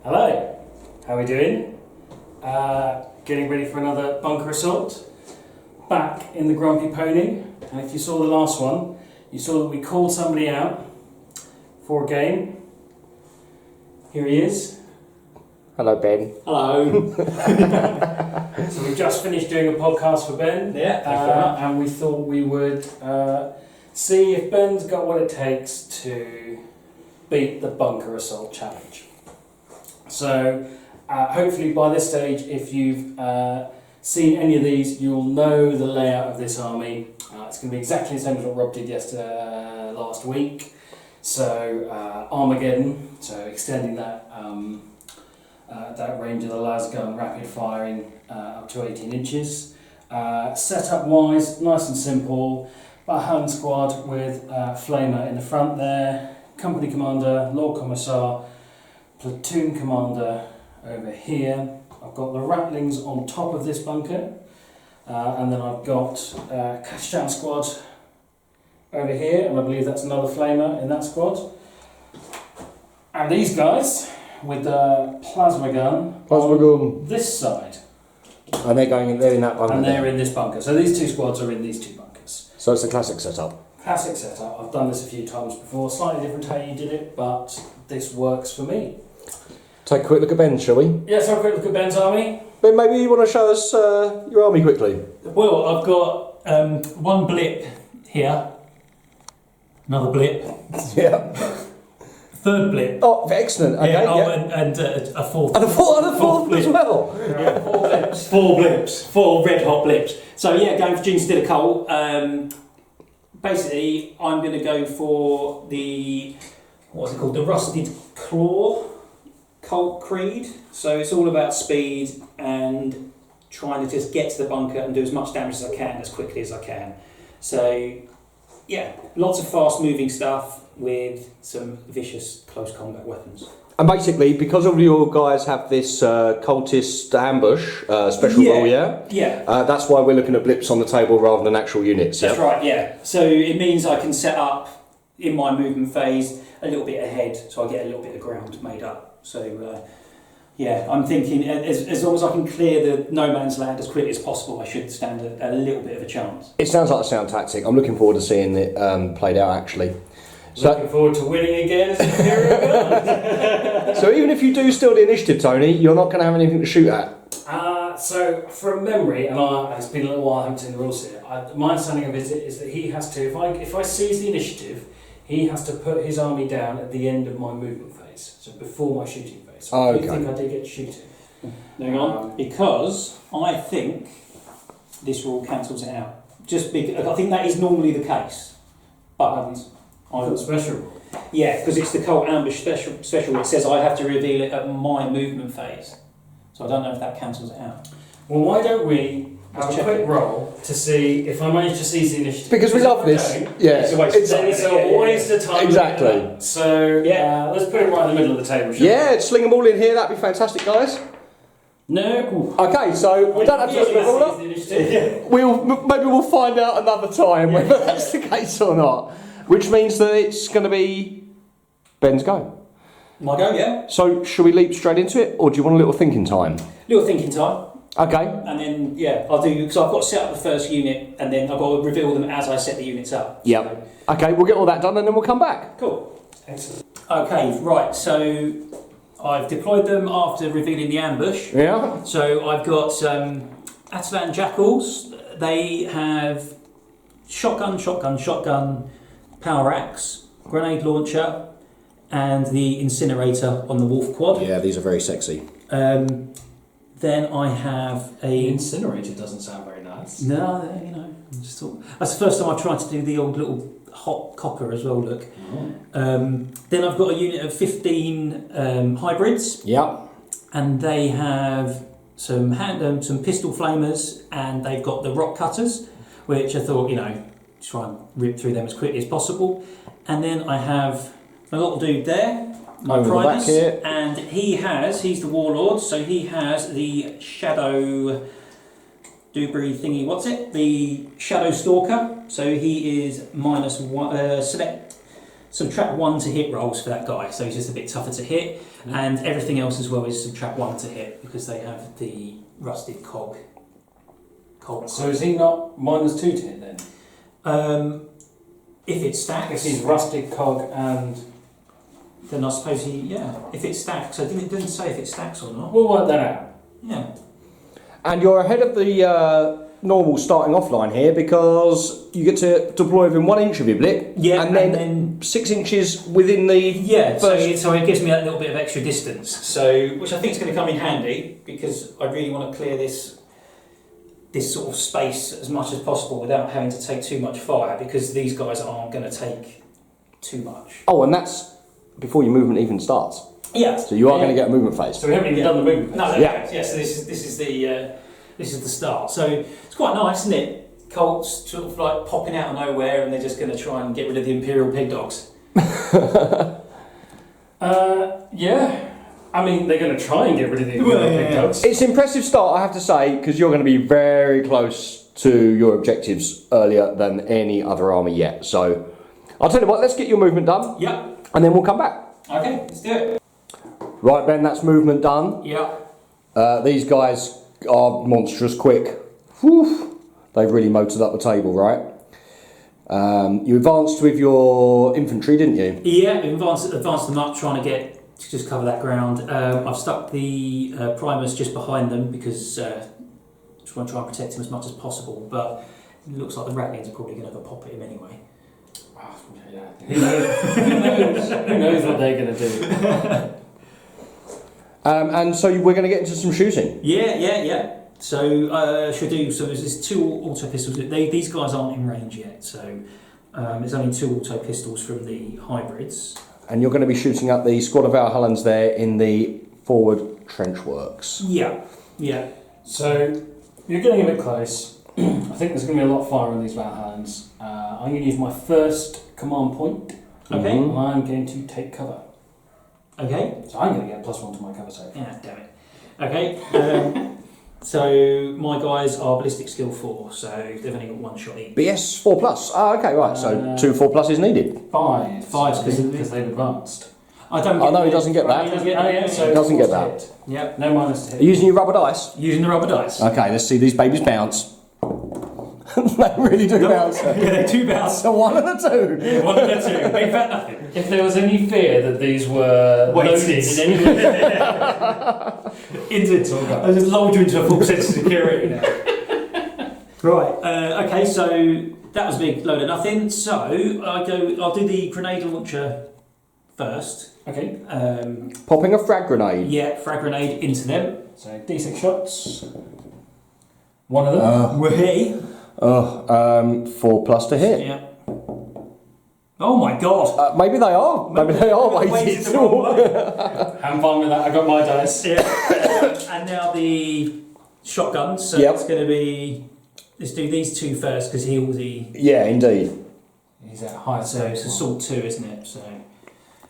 Hello, how are we doing? Getting ready for another bunker assault. Back in the Grumpy Pony, and if you saw the last one, you saw that we called somebody out for a game. Here he is. Hello, Ben. Hello. So we've just finished doing a podcast for Ben. Yeah. And we thought we would see if Ben's got what it takes to beat the bunker assault challenge. So hopefully by this stage, if you've seen any of these, you'll know the layout of this army. It's going to be exactly the same as what Rob did last week. So Armageddon, so extending that range of the las gun, rapid firing up to 18 inches. Setup wise, nice and simple. Battalion squad with flamer in the front there, company commander, Lord Commissar, platoon commander over here. I've got the Ratlings on top of this bunker, and then I've got Kashtan squad over here, and I believe that's another flamer in that squad. And these guys with the plasma gun on this side. And they're in that bunker. And they're in this bunker. So these two squads are in these two bunkers. So it's a classic setup. Classic setup. I've done this a few times before. Slightly different how you did it, but this works for me. Take a quick look at Ben, shall we? Yeah, so a quick look at Ben's army. Ben, maybe you want to show us your army quickly? Well, I've got one blip here, another blip, Yeah. third blip. Oh, excellent. Okay, yeah, yeah. and a fourth. And a fourth as blip. well. Yeah, 4 blips. 4 blips. 4 red hot blips. So yeah, going for Genestealer Cult. Basically, I'm going to go for the, what's it called? The Rusted Claw Cult Creed. So it's all about speed and trying to just get to the bunker and do as much damage as I can as quickly as I can. So yeah, lots of fast moving stuff with some vicious close combat weapons. And basically, because all your guys have this cultist ambush special role, yeah? Yeah. That's why we're looking at blips on the table rather than actual units, That's yeah? right, yeah. So it means I can set up in my movement phase a little bit ahead, so I get a little bit of ground made up. So yeah, I'm thinking as long as I can clear the no man's land as quickly as possible, I should stand a little bit of a chance. It sounds like a sound tactic. I'm looking forward to seeing it played out, actually. Looking forward to winning again as Imperial Guard. So even if you do steal the initiative, Tony, you're not going to have anything to shoot at. So from memory, and it's been a little while I haven't seen the rules here, my understanding of it is that he has to, if I seize the initiative, he has to put his army down at the end of my movement phase, so before my shooting phase. So I do think I did get shooting. Hang on, because I think this rule cancels it out. Just because I think that is normally the case, but I've got special rule. yeah, because it's the Cult Ambush special. It says I have to reveal it at my movement phase, so I don't know if that cancels it out. Well, why don't we have a quick roll to see if I manage to seize the initiative? Because we love this. Yeah. It's a waste of time. It's a waste of time. Exactly. So let's put it right in the middle of the table, shall we? Yeah, sling them all in here. That'd be fantastic, guys. No. Okay, so we don't have to split all up. Maybe we'll find out another time whether that's the case or not. Which means that it's going to be Ben's go. My go, yeah. So should we leap straight into it, or do you want a little thinking time? Little thinking time. Okay. And then, yeah, I'll do, because I've got to set up the first unit, and then I've got to reveal them as I set the units up. Yep. Okay, we'll get all that done and then we'll come back. Cool. Excellent. Okay, right, so I've deployed them after revealing the ambush. Yeah. So I've got Atlan Jackals. They have shotgun, power axe, grenade launcher, and the incinerator on the wolf quad. Yeah, these are very sexy. Then I have The incinerator doesn't sound very nice. No, you know, just thought, that's the first time I've tried to do the old little hot copper as well, look. Then I've got a unit of 15 hybrids. Yep. And they have some pistol flamers, and they've got the rock cutters, which I thought, try and rip through them as quickly as possible. And then I have my little dude there, my Primus, and he's the warlord, so he has the Shadow Dubry thingy, the Shadow Stalker, so he is -1, select subtract 1 to hit rolls for that guy, so he's just a bit tougher to hit, and everything else as well is subtract 1 to hit because they have the rusted cog. So is he not -2 to hit then? If it stacks, If he's rusted cog and... then I suppose if it stacks, it didn't say if it stacks or not. We'll work that out. Yeah. And you're ahead of the normal starting off line here because you get to deploy within 1 inch of your blip. Yeah, and then 6 inches within the first... so it gives me that little bit of extra distance. So, which I think is going to come in handy because I really want to clear this sort of space as much as possible without having to take too much fire because these guys aren't going to take too much. Oh, and that's before your movement even starts. Yeah. So you are going to get a movement phase. So we haven't even done the movement phase. No, Yeah. So this is the start. So it's quite nice, isn't it? Colts sort of like popping out of nowhere, and they're just going to try and get rid of the Imperial pig dogs. Yeah. I mean, they're going to try and get rid of the Imperial pig dogs. It's an impressive start, I have to say, because you're going to be very close to your objectives earlier than any other army yet. So I'll tell you what, let's get your movement done. Yep. And then we'll come back. Okay, let's do it. Right, Ben, that's movement done. Yep. These guys are monstrous quick. Whew. They've really motored up the table, right? You advanced with your infantry, didn't you? Yeah, advanced them up, trying to just cover that ground. I've stuck the primers just behind them because just want to try and protect him as much as possible. But it looks like the Ratlings are probably going to have a pop at him anyway. Who knows what they're going to do? And so we're going to get into some shooting. Yeah. So should do. So there's 2 auto pistols. These guys aren't in range yet. So there's only 2 auto pistols from the hybrids. And you're going to be shooting at the squad of Valhallans there in the forward trench works. Yeah. So you're getting a bit close. I think there's going to be a lot of fire on these Valhallans. I'm going to use my first command point. Okay. And I'm going to take cover. Okay. So I'm going to get +1 to my cover save. Yeah, damn it. Okay. So my guys are ballistic skill 4, so they've only got 1 shot each. BS 4+. Ah, okay, right. So 2 4+ is needed. 5. 5 because they've advanced. I don't. Oh no, he doesn't get that. He doesn't get that. So He doesn't get that. hit. Yep. No minus to Are hit. you using your rubber dice? Using the rubber dice. Okay, let's see these babies bounce. They really do bounce. Yeah, they do bounce. So 1 and a 2. Yeah, 1 and a 2. Big fat nothing. If there was any fear that these were loaded in any way, I just lulled you into a full sense of security now. Right. Okay. So that was a big load of nothing. So I'll do the grenade launcher first. okay. Popping a frag grenade. Yeah, frag grenade into them. So D6 shots. 1 of them. Wee. 4+ to hit. Yeah. Oh my god. Maybe they are. Maybe they are weighted. the wrong way. I'm fine with that. I got my dice. Yeah. And now the shotguns. So Yep. it's going to be. Let's do these 2 first because he'll the. Yeah, indeed. He's at higher So it's assault 2, isn't it? So.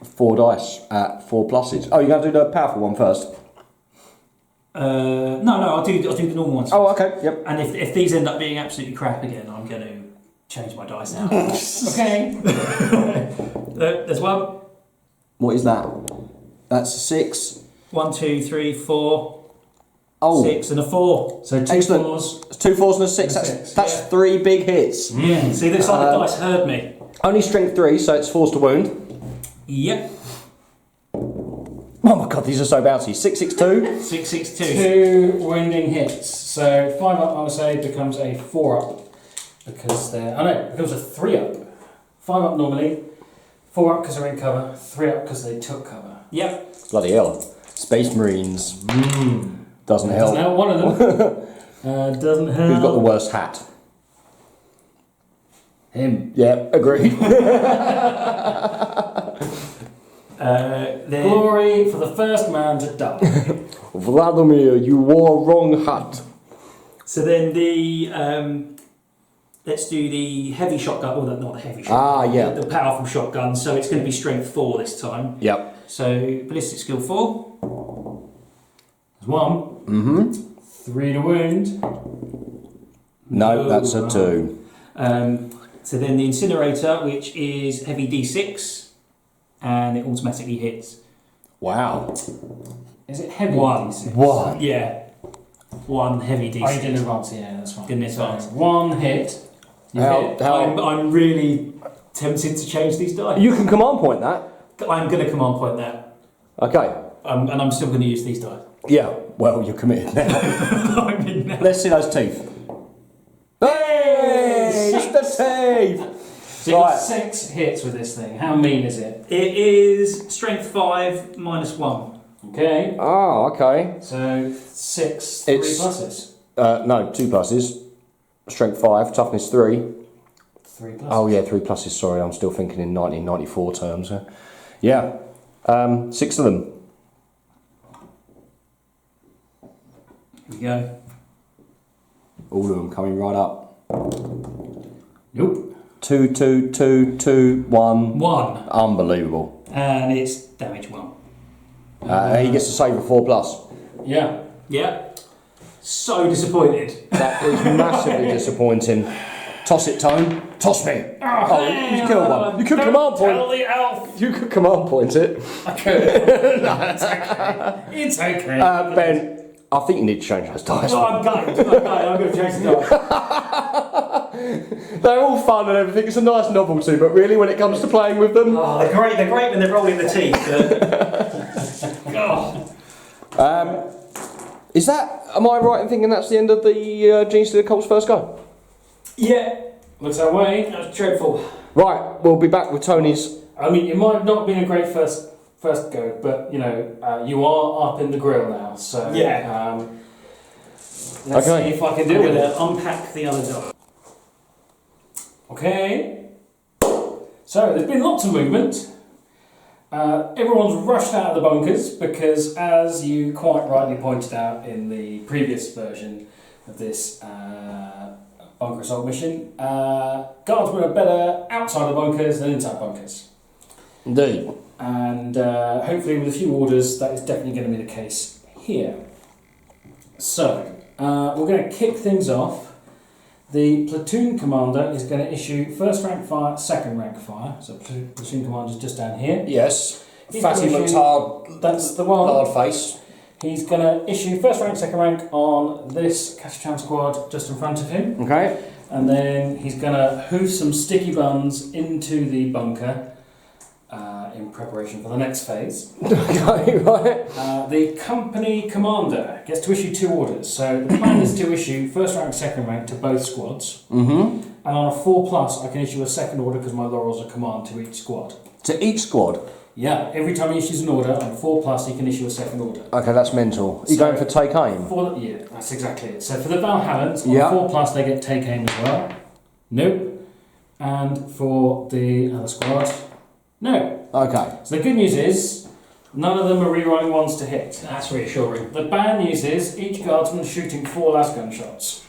4 dice at 4 pluses. Oh, you're going to do the powerful one first. No, I'll do the normal ones. Oh, okay. Yep. And if these end up being absolutely crap again, I'm going to change my dice out. Okay. There's 1. What is that? That's a 6. 1, 2, 3, 4. Oh. 6 and a 4. So 2 Excellent. 4s. It's 2 4s and a 6. And a That's, 6, that's yeah. 3 big hits. Yeah. See, this like the dice heard me. Only strength 3, so it's force to wound. Yep. Oh my god, these are so bouncy. 6 6 2. 6 6 2. 2 wounding hits. So 5 up, I would say, becomes a 4 up. Because they're. Oh no, it becomes a 3 up. 5 up normally. 4 up because they're in cover. 3 up because they took cover. Yep. Bloody hell. Space Marines. Doesn't help. Doesn't help one of them. Doesn't help. Who's got the worst hat? Him. Yeah, agreed. Then Glory for the first man to die. Vladimir, you wore wrong hat. so then the let's do the heavy shotgun. Oh, not the heavy shotgun. Ah, yeah. The powerful shotgun. So it's going to be strength 4 this time. Yep. So ballistic skill 4. There's 1. 3 to wound. No, that's a 2. So then the incinerator, which is heavy D6. and it automatically hits. Wow. Is it heavy? One. D6? One. Yeah. One heavy D6. Oh, you did advance, yeah, that's fine. Didn't advance. So, one hit. You hit. I'm really tempted to change these dice. You can command point that. I'm going to command point that. Okay. And I'm still going to use these dice. Yeah. Well, you're committed now. I'm in now. Let's see those teeth. Hey! It's the teeth! So you've got 6 hits with this thing. How mean is it? It is strength 5 minus 1. Okay. Oh, okay. So 6, 3 It's- pluses. No, 2 pluses. Strength 5, toughness 3. 3 pluses. Oh yeah, 3 pluses, sorry, I'm still thinking in 1994 terms. Yeah. 6 of them. Here we go. All of them coming right up. Nope. 2, 2, 2, 2, 1. 1. Unbelievable. And it's damage 1. He gets to save a 4 plus. Yeah. Yeah. So disappointed. That is massively disappointing. Toss it, Tone. Toss me. Oh, you killed one. You could command point. Tell the elf. You could command point it. I could. No, it's okay. It's okay. Ben, I think you need to change those dice. No, I'm going. I'm going to change the dice. They're all fun and everything. It's a nice novelty, but really, when it comes to playing with them, Oh, they're great. They're great when they're rolling the teeth. Oh. is that? Am I right in thinking that's the end of the Genestealer Cult's first go? Yeah. Looks that way. That was dreadful. Right, we'll be back with Tony's. I mean, it might have not been a great first go, but you know, you are up in the grill now, so Yeah. let's Okay. see if I can deal with it. Unpack the other die. Okay. So there's been lots of movement. Everyone's rushed out of the bunkers because, as you quite rightly pointed out in the previous version of this bunker assault mission, guardsmen are better outside the bunkers than inside bunkers. Indeed. And hopefully with a few orders that is definitely going to be the case here. So we're going to kick things off. The platoon commander is going to issue first rank fire, second rank fire. So platoon commander is just down here. Yes. He's Fatty gonna issue- McTard. That's the one. Hard face. He's going to issue first rank, second rank on this Cashtown squad just in front of him. Okay. And then he's going to hoof some sticky buns into the bunker in preparation for the next phase. Okay, right. The company commander gets to issue 2 orders. So the plan is to issue first rank, second rank to both squads. Mm-hmm. And on a 4 plus, I can issue a second order because my laurels are command to each squad. To each squad. Yeah, every time he issues an order on 4 plus, he can issue a second order. Okay, that's mental. You So- going for take aim? Yeah, that's exactly it. So for the Valhallans, on Yeah. 4 plus, they get take aim as well. Nope. And for the other squad, no. Okay. So the good news is, none of them are rerolling ones to hit. That's reassuring. The bad news is, each guardsman is shooting 4 las gun shots.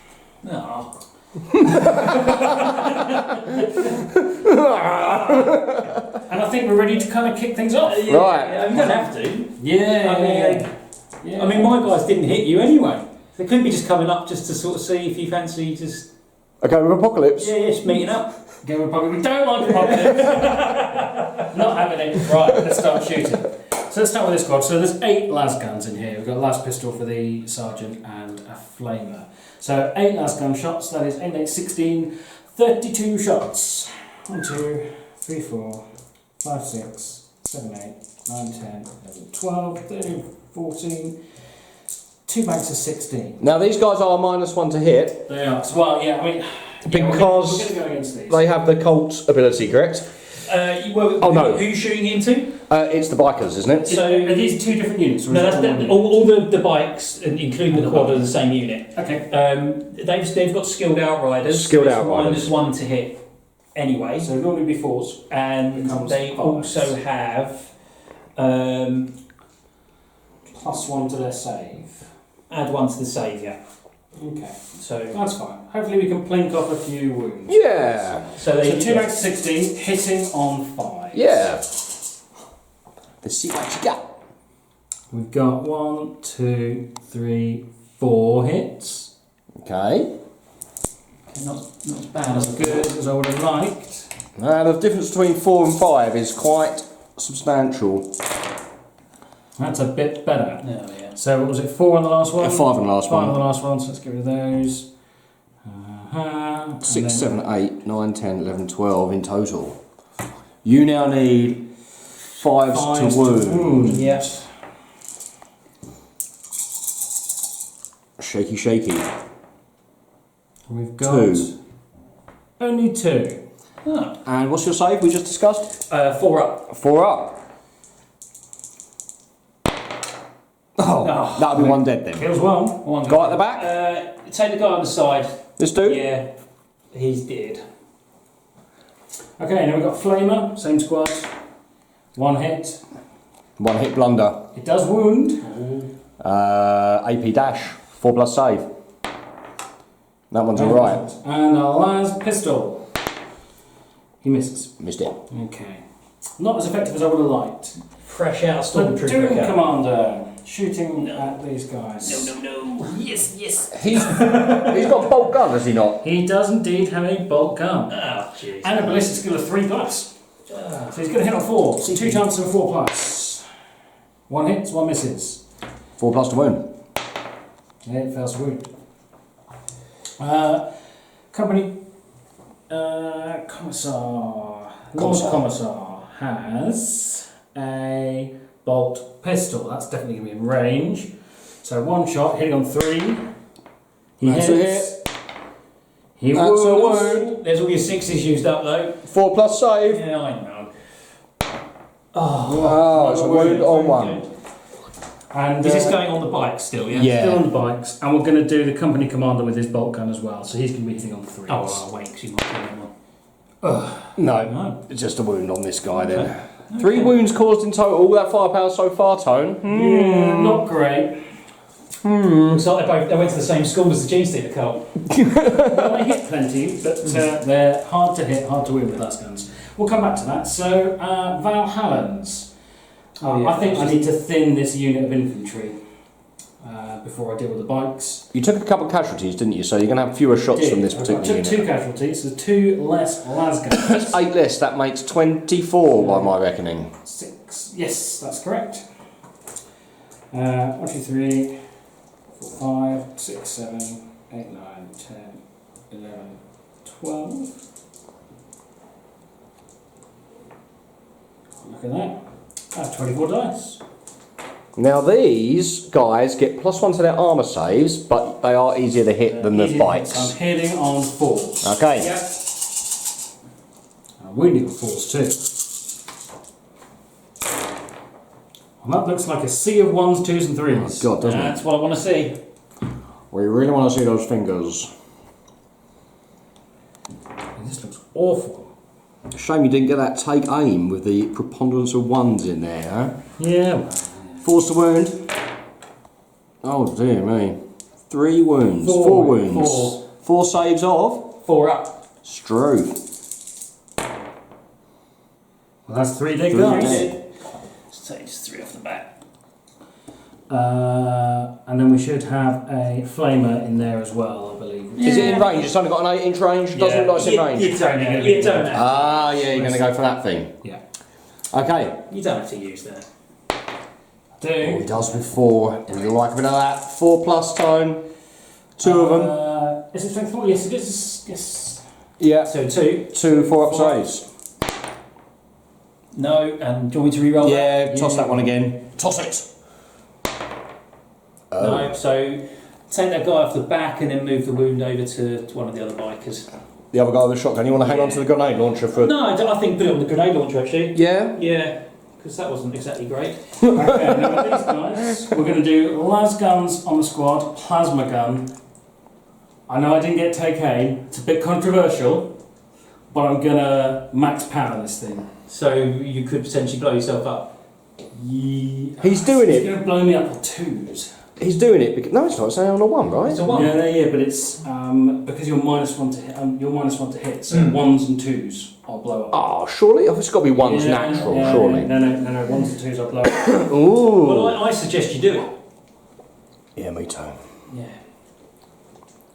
Oh. And I think we're ready to kind of kick things off. Right. Yeah, you don't have to. Yeah. I mean, my guys didn't hit you anyway. They could be just coming up just to sort of see if you fancy just... Okay, with Apocalypse. Yeah, just meeting up. Game of Republic. We don't like Republic. Not having it. Right, let's start shooting. So let's start with this squad. So there's 8 las guns in here. We've got a las pistol for the sergeant and a flamer. So 8 las gun shots. That is 8, 8, 16, 32 shots. 1, 2, 3, 4, 5, 6, 7, 8, 9, 10, 11, 12, 13, 14. 2 banks of 16. Now these guys are -1 to hit They are. So, well, yeah, I mean... because we're going to go against these. they have the Colt ability, correct? Oh, no. Who are you shooting into? It's the bikers, isn't it? So- Are these 2 different units? Or No, is that's it one unit? all the bikes, including the quad, are the same unit. Okay. They've got skilled outriders. Skilled It's outriders. -1 to hit anyway. So normally be 4s. And Becomes they fives. also have +1 to their save. add 1 to the save, yeah. Okay. So That's fine. Hopefully we can plink off a few wounds. Yeah. so they So 2 banks of 16, hitting on 5. Yeah. Let's see what you got. We've got 1, 2, 3, 4 hits. Okay. not as bad As as good as I would have liked. Now the difference between 4 and 5 is quite substantial. That's a bit better. Oh, yeah. So what was it, 4 on the last one? 5 on the last 5 one. on the last one, so let's get rid of those. 6, 7, 8, 9, 10, 11, 12 in total. You now need 5s to wound. Yeah. Shaky, shaky. We've got 2. only 2. Oh. And what's your save we just discussed? 4 up. 4 up. Oh, that'll be 1 dead then. Kills one. Guy at the back? Take the guy on the side. This dude? Yeah, he's dead. Okay, now we've got Flamer, same squad. 1 hit. 1 hit blunder. It does wound. AP dash. 4 plus save. That one's alright. And our last pistol. He misses. Missed it. Okay. Not as effective as I would have liked. Fresh out So Doom Stormtrooper. Commander shooting at these guys. No. Yes. He's got a bolt gun, has he not? He does indeed have a bolt gun. Oh, jeez. And a ballistic skill of 3 plus. So he's going to hit on 4. 2 chances of 4 plus. 1 hits, 1 misses. 4 plus to wound. It fails to wound. Company Commissar. Lord Commissar has a bolt pistol. That's definitely going to be in range. So 1 shot, hitting on 3. He That's hits. He That's a wounds. wound. There's all your 6s used up though. 4 plus save. Yeah, I know. Oh, it's a wound on 1. And Is this going on the bike still? Yeah. Yeah. still on the bikes, and we're going to do the company commander with his bolt gun as well. So he's going to be hitting on 3. Oh, well, I'll wait because you might kill that one. No, No. it's just a wound on this guy then. 3 wounds caused in total. All that firepower so far, Tone. Yeah, not great. Looks like they went to the same school as the Genestealer Cult. Well, they hit plenty, but they're hard to hit, hard to win with lasguns. We'll come back to that. So, Valhallans. Oh, yeah. I think I need to thin this unit of infantry before I deal with the bikes. You took a couple of casualties, didn't you? So you're going to have fewer shots from this I particular took unit. 2 casualties, so 2 less lasguns. That's 8 less. That makes 24 by my reckoning. 6. Yes, that's correct. 1, 2, 3, 4, 5, 6, 7, 8, 9, 10, 11, 12. Look at that. That's 24 dice. Now these guys get +1 to their armour saves, but they are easier to hit than the Easy bikes. hits. I'm hitting on 4s. Okay. Yep. I'm wounding on 4s too. And that looks like a sea of 1s, 2s and 3s. Oh, God, doesn't it? That's what I want to see. We really want to see those fingers. And this looks awful. Shame you didn't get that take aim with the preponderance of 1s in there, huh? Yeah. Well, 4's to wound. Oh dear me. 3 wounds. 4 wounds. 4 saves of 4 up. Struth. well, that's 3 dead 3 guys. dead. Let's take just 3 off the bat. And then we should have a flamer in there as well, I believe. Is it in range? It's only got an 8-inch range. It doesn't look like it's in range. You don't have to. Ah, yeah, you're going to go for that thing. Yeah. Okay. You don't have to use that. Oh, he does with 4. Would you like a bit of that? 4 plus Tone. 2 of them. Is it strength 4? Yes, it is. Yes. Yeah. So 2. 2 4-up saves. No, and do you want me to re-roll that? Yeah, toss that one again. Toss it. No, so take that guy off the back and then move the wound over to one of the other bikers. The other guy with the shotgun. You want to hang on to the grenade launcher for? No, I think put it on the grenade launcher actually. Yeah. Yeah, because that wasn't exactly great. Okay, now with these guys, we're going to do las guns on the squad, plasma gun. I know I didn't get take aim. It's a bit controversial, but I'm going to max power this thing. So you could potentially blow yourself up. Yeah. He's doing It's it. going to blow me up with 2s. He's doing it because no, it's not. It's only on a 1, right? It's a 1. Yeah, but it's because you're -1 to hit. You're -1 to hit, so 1s and 2s I'll blow up. Oh, surely it's got to be 1's natural. Yeah, surely. No, 1s and 2s I'll blow up. Ooh. Well, I suggest you do it. Yeah, me too. Yeah.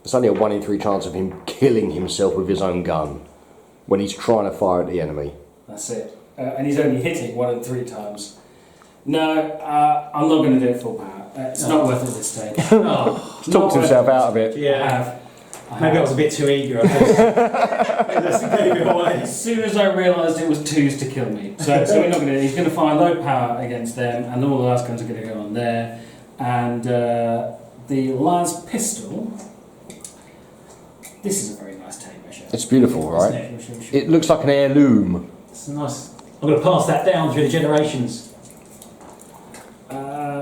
It's only a 1 in 3 chance of him killing himself with his own gun when he's trying to fire at the enemy. That's it. and he's only hitting 1 and 3 times. No, I'm not going to do it full power. It's not worth it at this stage. He's talked himself out of it. Yeah. Maybe I was a bit too eager. I guess. Gave it away. As soon as I realised it was 2s to kill me. So we're not going to. He's going to fire low power against them, and all the last guns are going to go on there. And the last pistol. This is a very nice tape measure. It's beautiful, right? It looks like an heirloom. It's nice. I'm going to pass that down through the generations.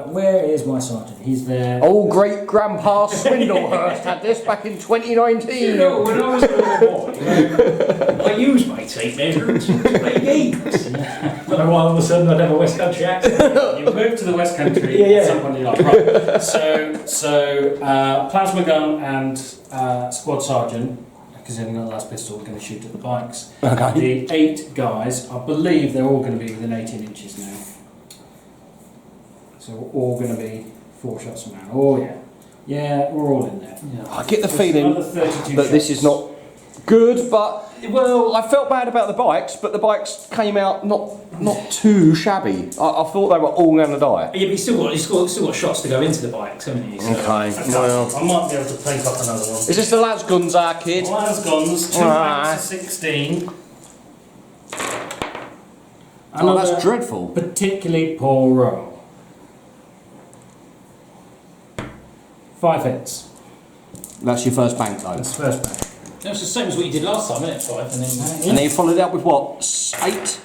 Where is my sergeant? He's there. Old great grandpa Swindlehurst had this back in 2019. You know, when I was a little boy, I used my tape measure to play games. Don't know why all of a sudden I'd have a West Country accent. You moved to the West Country at some point you're like, right. So plasma gun and squad sergeant, because they've got the last pistol, we're going to shoot at the bikes. Okay. The 8 guys, I believe they're all going to be within 18 inches now. So we're all going to be 4 shots from now. Oh yeah. Yeah, we're all in there. Yeah. I get the feeling that this is not good, but well, I felt bad about the bikes, but the bikes came out not too shabby. I thought they were all going to die. Yeah, but you've still got shots to go into the bikes, haven't you? So. Okay. Well, I might be able to plate up another one. Is this the lads guns, kid? Lads guns, 2 packs of 16. Oh, that's dreadful. Particularly poor roll. 5 hits. That's your first bank, though. That's the first bank. That's the same as what you did last time, isn't it? 5, and then And then you followed it up with what? 8?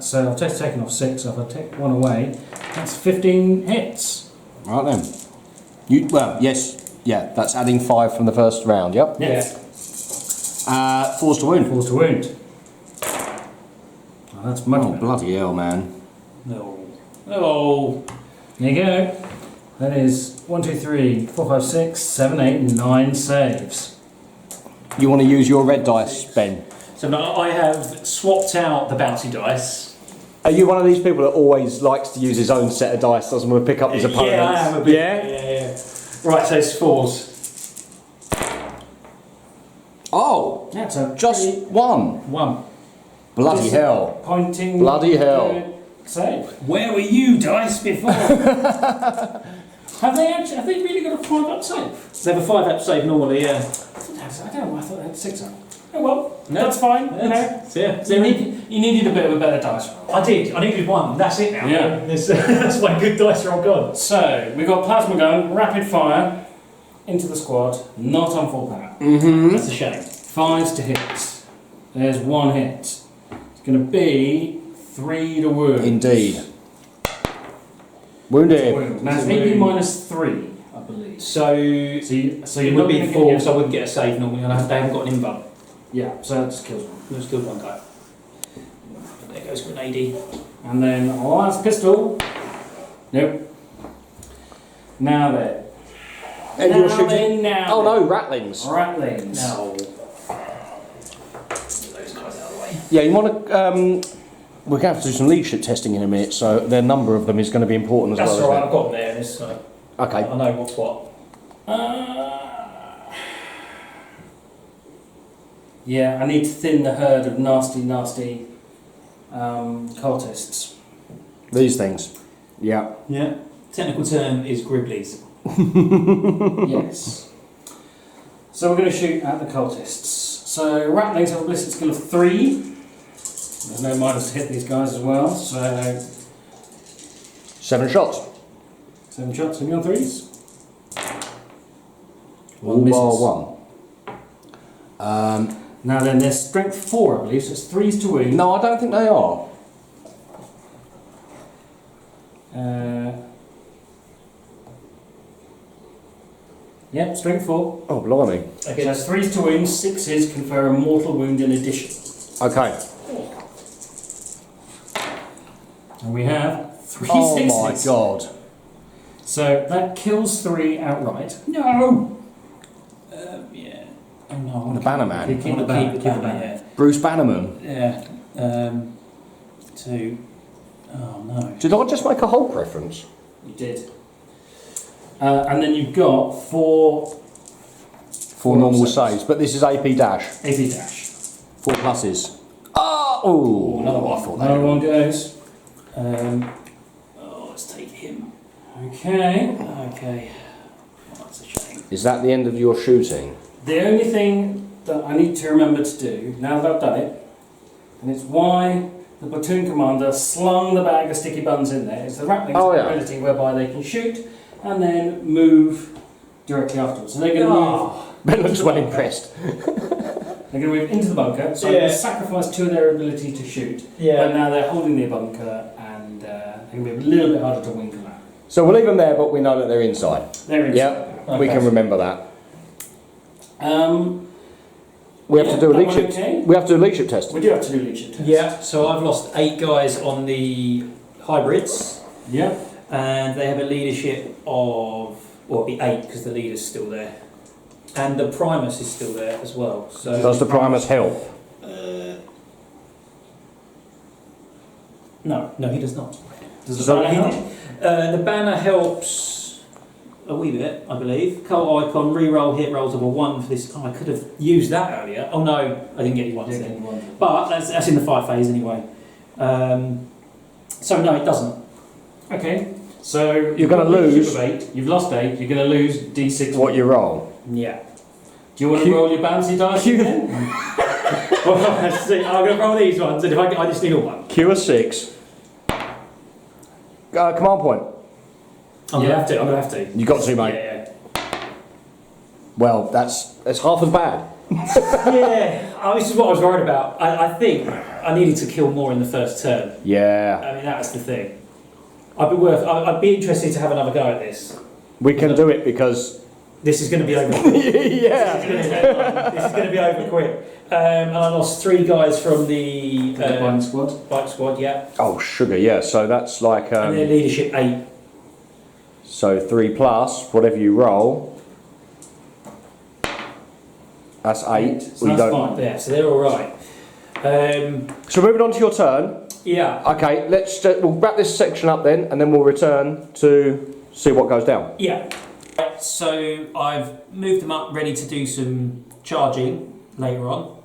So I've just taken off 6, so if I take 1 away, that's 15 hits. Right then. Yes. Yeah, that's adding 5 from the first round, yep? Yeah. 4s to wound. 4s to wound. Oh, that's much Oh, better. bloody hell, man. no. There you go. That is 1, 2, 3, 4, 5, 6, 7, 8, 9 saves. You want to use your red dice, Ben? So now I have swapped out the bouncy dice. Are you one of these people that always likes to use his own set of dice, doesn't want to pick up his opponents? Yeah, I am a bit. Yeah? Right, so it's 4s. Oh, That's a just 1. 1. Bloody Just hell. Pointing. Bloody hell. Save. Where were you, dice, before? Have they really got a 5 up save? They have a 5 up save normally, yeah. I don't know, I thought they had 6 up. Oh well, that's fine. You know. Yeah. You needed a bit of a better dice roll. I did. I needed 1. That's it now. Yeah. That's my good dice roll gone. So, we've got plasma gun, rapid fire, into the squad, not on full power. Mm-hmm. That's a shame. 5s to hit. There's 1 hit. It's going to be 3 to wound. Indeed. Wounded. Wound. Now it's AP minus 3, I believe. So So it you're would not be gonna 4, get so I wouldn't get a save normally, and they haven't got an invuln. Yeah, so that just kills one. Let's do 1 guy. There goes Grenade. And then last pistol. Nope. Now then. And now you're shooting. then, now Oh then. no, rattlings. Rattlings. No. Get those guys out of the way. Yeah, you want to. We're going to have to do some leadership testing in a minute, so the number of them is going to be important as That's well. alright, I've got them there, so Okay. I know what's what. Yeah, I need to thin the herd of nasty cultists. These things. Yeah. Yeah. Technical term is Gribblies. Yes. So we're going to shoot at the cultists. So rattlings have a ballistic skill of 3. There's no minus to hit these guys as well. So 7 shots. 7 shots on your 3s. All misses. bar 1. Now then, they're strength 4, I believe, so it's 3s to wound. No, I don't think they are. Yep, strength 4. Oh, blimey. Okay. So it's 3s to wound, 6s confer a mortal wound in addition. Okay. And we have 3 Oh 6s. my god. So that kills 3 outright. No! Yeah. Oh no. The Bannerman. Keep the banner. Yeah. Bruce Bannerman. Yeah. 2. Oh no. Did I just make a Hulk reference? You did. And then you've got 4 4 normal saves. But this is AP dash. AP dash. 4 pluses. Oh, Another one. I thought Another that. one goes. Let's take him. Okay. Okay. Oh, that's a shame. Is that the end of your shooting? The only thing that I need to remember to do, now that I've done it, and it's why the platoon commander slung the bag of sticky buns in there, is the Ratling's ability whereby they can shoot and then move directly afterwards. So they're going to move. Ben looks well impressed. They're going to move into the bunker, so they sacrifice 2 of their ability to shoot. But now they're holding their bunker and they're going to be a little bit harder to winkle at. So we'll leave them there, but we know that they're inside. They're inside. Yep, we can remember that. We have to do a leadership. Okay? We have to do a leadership test. We do have to do leadership tests. Yeah, so I've lost 8 guys on the hybrids. Yeah. And they have a leadership of, well, it'd be 8 because the leader's still there. And the Primus is still there as well. So Does the Primus help? No, he does not. Does the banner help? The banner helps a wee bit, I believe. Cult icon, reroll hit rolls of a 1 for this. Oh, I could have used that earlier. Oh no, I didn't get any ones then. But that's in the fight phase anyway. So no, it doesn't. Okay. So You're going to lose. 8, you've lost 8. You're going to lose D6. What you roll? Yeah. Do you want to roll your bouncy dice again? Well, let's see. I'm going to roll these ones, and if I just steal one. Q a 6. Command point. I'm going to have to. You got to, mate. Yeah. Well, that's half as bad. This is what I was worried about. I think I needed to kill more in the first turn. Yeah. I mean, that's the thing. I'd be interested to have another go at this. We can do it because this is going to be over. yeah. This is going to be over quick. And I lost 3 guys from the bike squad. Bike squad, yeah. Oh, sugar, yeah. So that's like and their leadership 8. So 3 plus whatever you roll. That's 8. So that's fine. Yeah, so they're all right. So moving on to your turn. Yeah. Okay, we'll wrap this section up then, and then we'll return to see what goes down. Yeah. Right, so I've moved them up, ready to do some charging later on.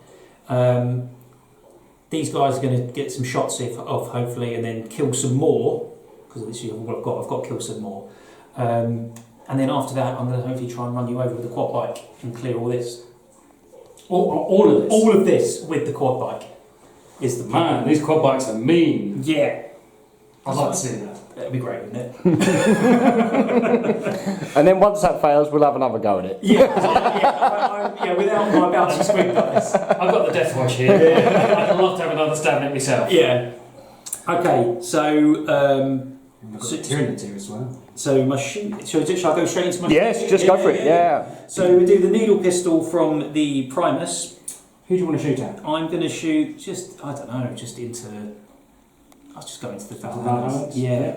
These guys are going to get some shots off, hopefully, and then kill some more, because this is what I've got. I've got to kill some more. And then after that, I'm going to hopefully try and run you over with the quad bike and clear all this. All of this? All of this with the quad bike is the plan. Man, these quad bikes are mean. Yeah. I'd like to see that. That'd be great, wouldn't it? And then once that fails, we'll have another go at it. Yeah, without my bouncy squid dice. I've got the death watch here. I'd love to have another stab at it myself. Yeah. Okay, so I've got Tyranny as well. so my shoot. Shall I go straight into my? Yes, just go for it. Yeah. So we do the needle pistol from the Primus. Who do you want to shoot at? I'm going to shoot just I don't know, just into. I'll just go into the foul. Valhalla? Yeah.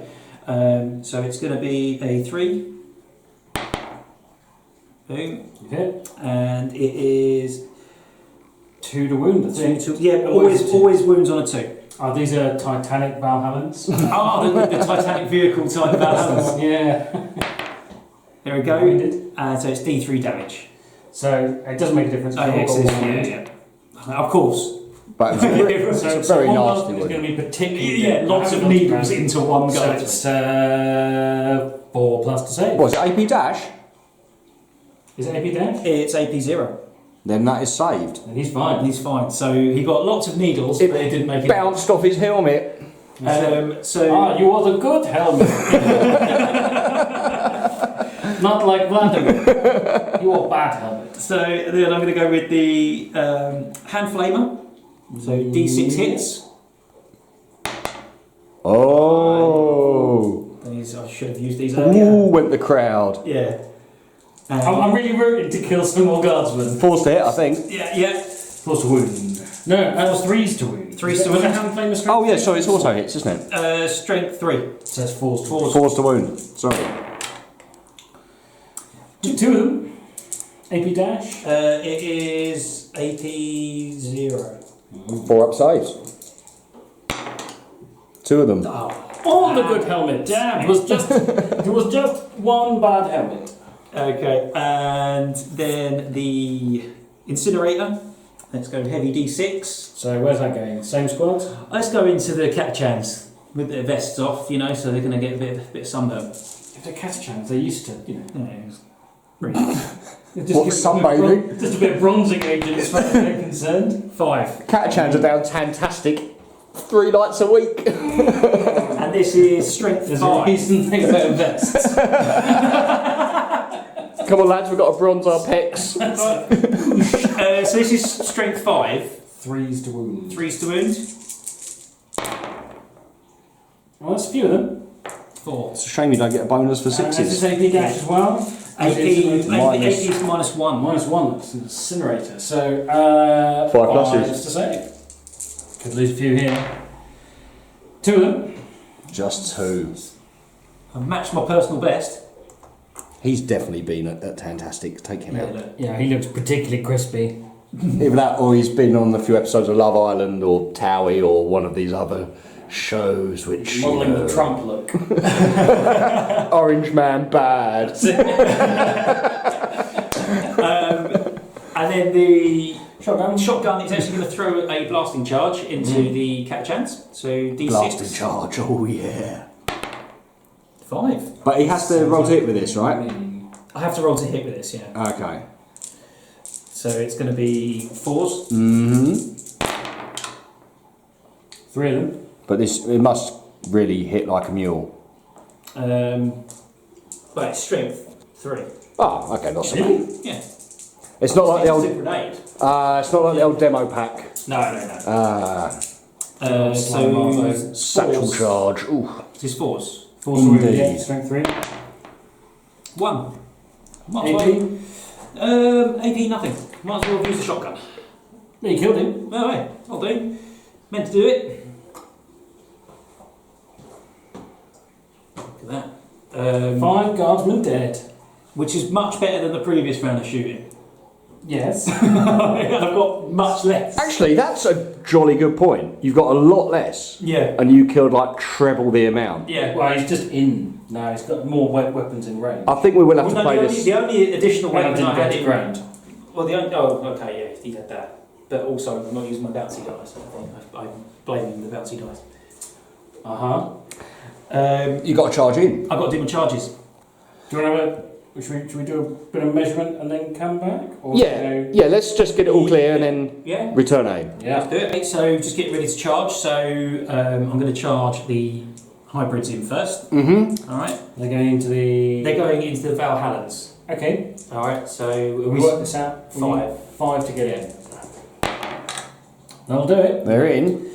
So it's going to be a 3. Boom. You hit. And it is 2 to wound, I think. always wounds on a 2. Oh, these are Titanic Valhallans. the Titanic vehicle type balance. Yeah. There we go. Wounded. So it's D3 damage. So it doesn't make a difference. Of course. But it's a very one nasty is one. going to be particularly Lots of needles into one So go. it's 4 plus to save. Was it AP dash? Is it AP dash? It's AP 0. Then that is saved. And he's fine. He's fine. So he got lots of needles, but it didn't make it. Bounced off his helmet. You are the good helmet. Not like Vladimir. You are bad helmet. So then I'm going to go with the hand flamer. So D6 hits. Oh. I should have used these Ooh, earlier. went the crowd. Yeah. I'm really rooting to kill some more guardsmen. Forced to hit, I think. Yeah. Force to wound. No, that was 3s to wound. 3s to Was wound. it hand flame strength? Oh, yeah, sorry, it's auto hits, isn't it? Strength 3. It says force to wound. Forced to wound. Sorry. 2 of them. AP dash. It is AP 0. 4 up saves. 2 of them. Oh. All the good helmet. Damn, it was just one bad helmet. Okay, and then the incinerator. Let's go heavy D6. So where's that going? Same squad? Let's go into the Catachans with their vests off, you know, so they're going to get a bit of sunburn. If they're Catachans, they're used to, you know. What, sunbathing? Just a bit of bronzing agent as far as they're concerned. 5. Catachans are down fantastic 3 nights a week. And this is strength There's 5. a reason thing about vests. Come on, lads, we've got to bronze our pecs. So this is strength 5. 3s to wound. 3s to wound. Well, that's a few of them. 4. It's a shame you don't get a bonus for Is this sixes. AP dash as well? AP is Minus- -1. -1, that's an incinerator. So, 5 pluses. 5s to save. Could lose a few here. 2 of them. Just 2. I've matched my personal best. He's definitely been at Fantastic. Take him out. look. Yeah, he looks particularly crispy. Either that or he's been on a few episodes of Love Island or Towie or one of these other shows which... Modelling the Trump look. Orange Man bad. And then the Shotgun. shotgun is actually going to throw a blasting charge into the Catachans. So D6. Blasting charge, oh yeah. 5. But he has to roll to hit with this, right? I have to roll to hit with this, yeah. Okay. So it's going to be 4s. Mm-hmm. 3 of them. But it must really hit like a mule. But it's strength 3. Oh, okay, not so bad. Really? Yeah. It's not like the It's a old. grenade. It's not like the old demo pack. No. So Satchel 4s. charge. Ooh. This is 4s. 4 to wound, Indeed. yeah, strength 3. 1. Might as AP. well. AP nothing. Might as well use the shotgun. Yeah, you killed him. No way. I'll do. Meant to do it. Look at that. 5 guardsmen dead. Which is much better than the previous round of shooting. Yes. I've got much less. Actually, that's a jolly good point. You've got a lot less, Yeah. and you killed like treble the amount. Yeah. Well, he's just in. No, he's got more weapons in range. I think we will have to Well, no, play the, this. only, the only additional Well, weapon I didn't had get in to ground. Well, the only, oh, okay, yeah, he had that. But also, I'm not using my bouncy dice. I think I'm blaming the bouncy dice. You got to charge in. I've got to do my charges. Do you want to have a... Should we do a bit of measurement and then come back? Or Yeah, yeah. Let's just get it all clear and then Yeah. return aim. Yeah. Let's do it. So just get ready to charge. So I'm going to charge the hybrids in first. Mm-hmm. All right. They're going into the... They're going into the Valhallans. Okay. All right. So We work this out. 5. 5 to get in. That'll do it. They're in. Do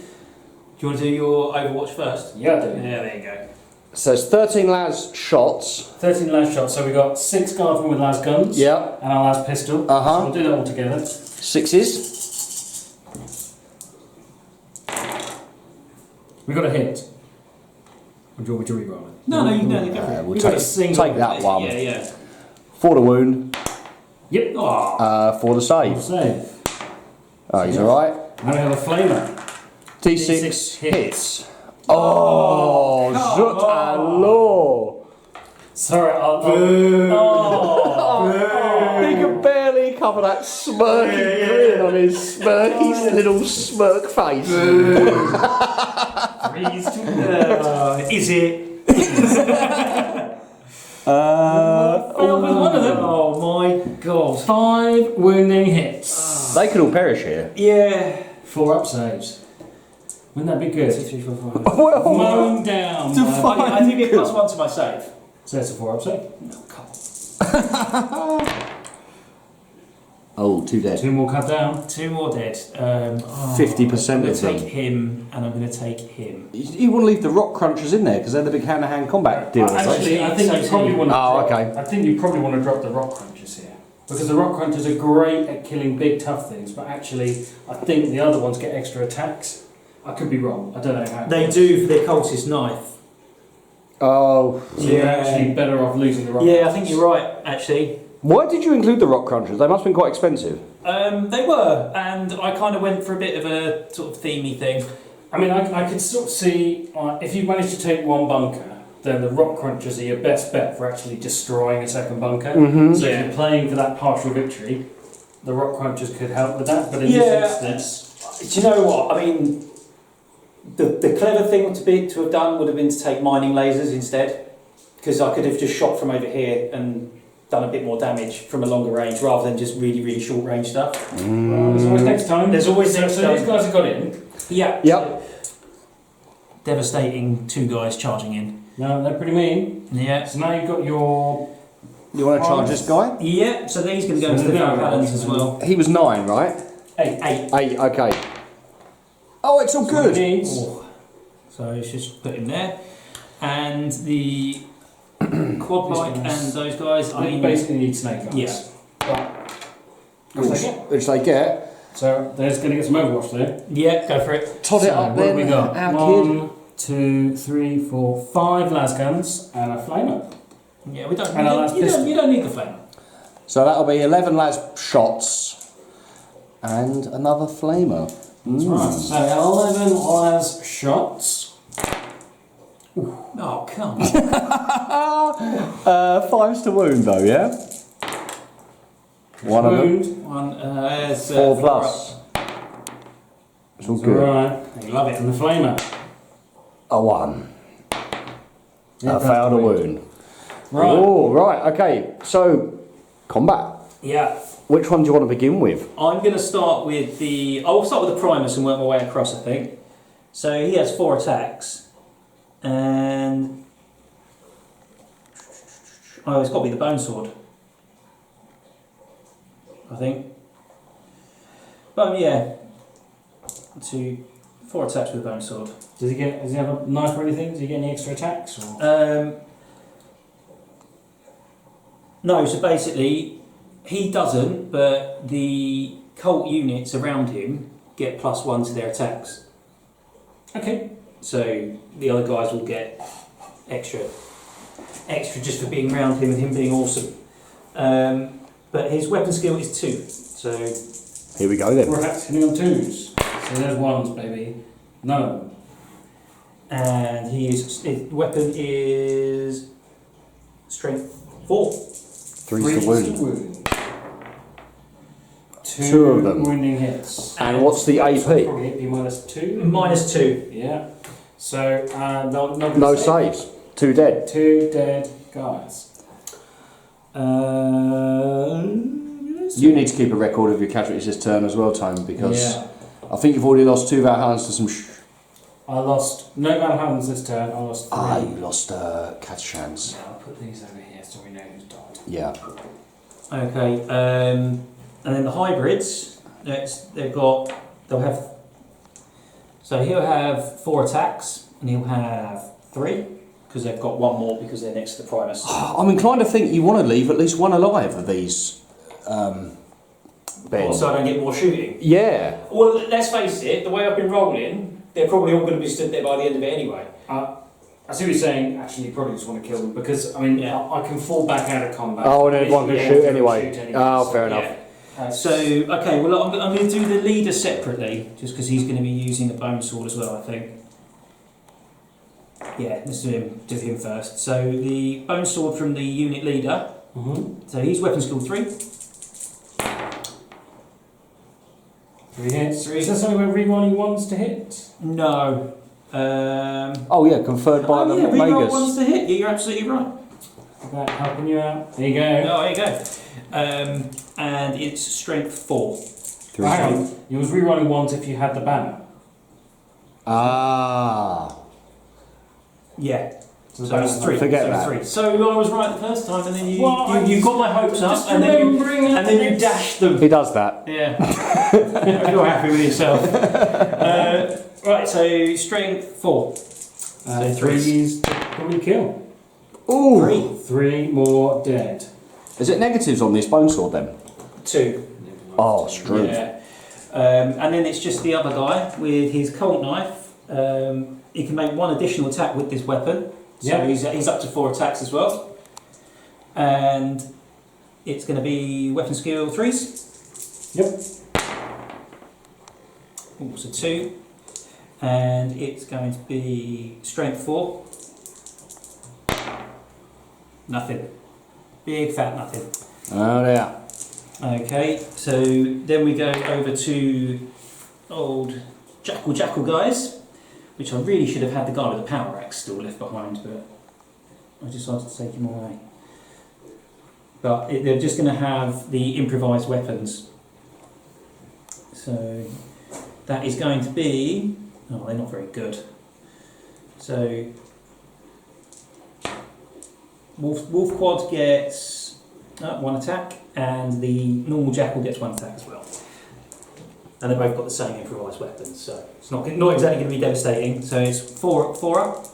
you want to do your Overwatch first? Yeah, I'll do it. Yeah, there you go. So it's 13 las shots. 13 las shots. So we got 6 guardsmen with las guns. Yeah. And our las pistol. Uh-huh. So we'll do that all together. 6s. We got a hit. Or do you want me to re-roll it? No, you go for it. We'll You got take, a single take that one. Yeah, yeah. For the wound. Yep. Oh, For the save. save. Oh, he's alright. Now we have a flamer. D6 hits. hits. Oh, zut alors. Sorry, I'll... He can barely cover that smirky grin on his smirky little smirk face. 3s to... Is it? Failed with one of them. Oh my god. 5 wounding hits. They could all perish here. Yeah. 4 up saves. Wouldn't that be good? 2, 3, 4, 5. Well, Mown down. I do get +1 to my save. So that's a 4 up save. oh, 2 dead. 2 more cut down. 2 more dead. 50% I'm going of to take them. him, and I'm going to take him. You want to leave the rock crunchers in there because they're the big hand-to-hand combat deals. Actually, I think you probably want to. Oh, drop, okay. I think you probably want to drop the rock crunchers here because the rock crunchers are great at killing big tough things, but actually, I think the other ones get extra attacks. I could be wrong. I don't know how. They do for their cultist knife. Oh. So you're actually better off losing the rock. Yeah, I crunchers. think you're right, actually. Why did you include the rock crunchers? They must have been quite expensive. They were, and I kind of went for a bit of a sort of themey thing. I mean, I could sort of see if you manage to take one bunker then the rock crunchers are your best bet for actually destroying a second bunker. Mhm. So Yeah. if you're playing for that partial victory, the rock crunchers could help with that. But in Yeah. this instance, Do you know what? I mean, the clever thing to have done would have been to take mining lasers instead, because I could have just shot from over here and done a bit more damage from a longer range rather than just really, really short range stuff. well, there's always next time. There's always so, next so time. these guys have got in. Yeah. Yep. Devastating 2 guys charging in. No, they're pretty mean. Yeah. So now you've got your. You want to charge this guy? Yeah, so these going to go So into the they're Valhallans not as well. He was 9, right? 8. 8, okay. Oh, it's all good. Oh. So let's just put him there. And the quad bike and those guys, I They mean, basically need snake guys. Yeah. But, Which they get. so there's going to get some overwatch there. yeah, go for it. Tot it So up what then, have we got? our kid. 1, 2, 3, 4, 5 lasguns and a flamer. Yeah, we don't. And a last pistol. You don't need the flame. So that'll be 11 las shots and another flamer. That's right. So 11 las shots. Oh come on. 5's to wound though, yeah? One of them. Wound. One. 4 plus. It's all good. Right. You love it. And the flamer. A 1. Yeah, I failed a wound. Right. Oh, right, okay. So, combat. Yeah. Which one do you want to begin with? I'm going to start with the. I'll start with the Primus and work my way across. I think. So he has 4 attacks, and it's got to be the Bone Sword. I think. But yeah, 4 attacks with the Bone Sword. Does he have a knife or anything? Does he get any extra attacks? Or? No, so basically he doesn't, but the cult units around him get +1 to their attacks. Okay. So the other guys will get extra just for being around him and him being awesome. But his weapon skill is 2. So Here we go then. We're hitting on 2s. So there's 1s, baby. No. and his weapon is strength 4. 3's to wound. Two of them. wounding hits. And what's the AP? Probably AP -2. -2. Yeah. So No saves. 2 dead. 2 dead guys. You need to keep a record of your casualties this turn as well, Tone, because Yeah. I think you've already lost 2 Valhallans to some. I lost no Valhallans this turn. I lost 3. You lost Catachans. I'll put these over here so we know who's died. Yeah. Okay, and then the hybrids, they'll have, so he'll have 4 attacks, and he'll have 3, because they've got 1 more because they're next to the Primus. I'm inclined to think you want to leave at least 1 alive of these. Ben. So I don't get more shooting. Yeah. Well, let's face it, the way I've been rolling, they're probably all going to be stood there by the end of it anyway. I see what you're saying. Actually, you probably just want to kill them because I mean, Yeah. I can fall back out of combat. Oh, and everyone can Yeah, shoot everyone anyway. shoot Oh, So, fair enough. Yeah. So, okay, well, I'm going to do the leader separately, just because he's going to be using a bone sword as well, I think. Yeah, let's do him first. So, the bone sword from the unit leader. Mm-hmm. So, he's weapon skill 3. 3 hits. Is there something where rerolling 1s to hit? No. Oh yeah, conferred by the reroll Magus. 1s to hit. Yeah, you're absolutely right. Is that helping you out? There you go. Oh, there you go. And it's strength 4. Three Hang on. You was rerolling 1s if you had the banner. Ah. Yeah. So So it's 3. Forget so that. 3. So I was right the first time, and then you Well, you got my hopes up, just and then remembering you dashed them. He does that. Yeah. You're happy with yourself. Right. So strength 4. So 3s probably kill. Ooh. 3 more dead. Is it negatives on this bone sword then? 2. Oh, strength. Yeah. And then it's just the other guy with his Colt knife. He can make 1 additional attack with this weapon. So Yeah. he's up to 4 attacks as well. And it's going to be weapon skill 3s. Yep. Ooh, so 2. And it's going to be strength 4. Nothing. Big fat nothing. Oh, yeah. Okay, so then we go over to old Jackal guys, which I really should have had the guy with the power axe still left behind, but I decided to take him away. But they're just going to have the improvised weapons. So that is going to be... Oh, they're not very good. So Wolf Quad gets 1 attack, and the normal Jackal gets 1 attack as well. And they've both got the same improvised weapons, so it's not exactly going to be devastating. So it's 4 up.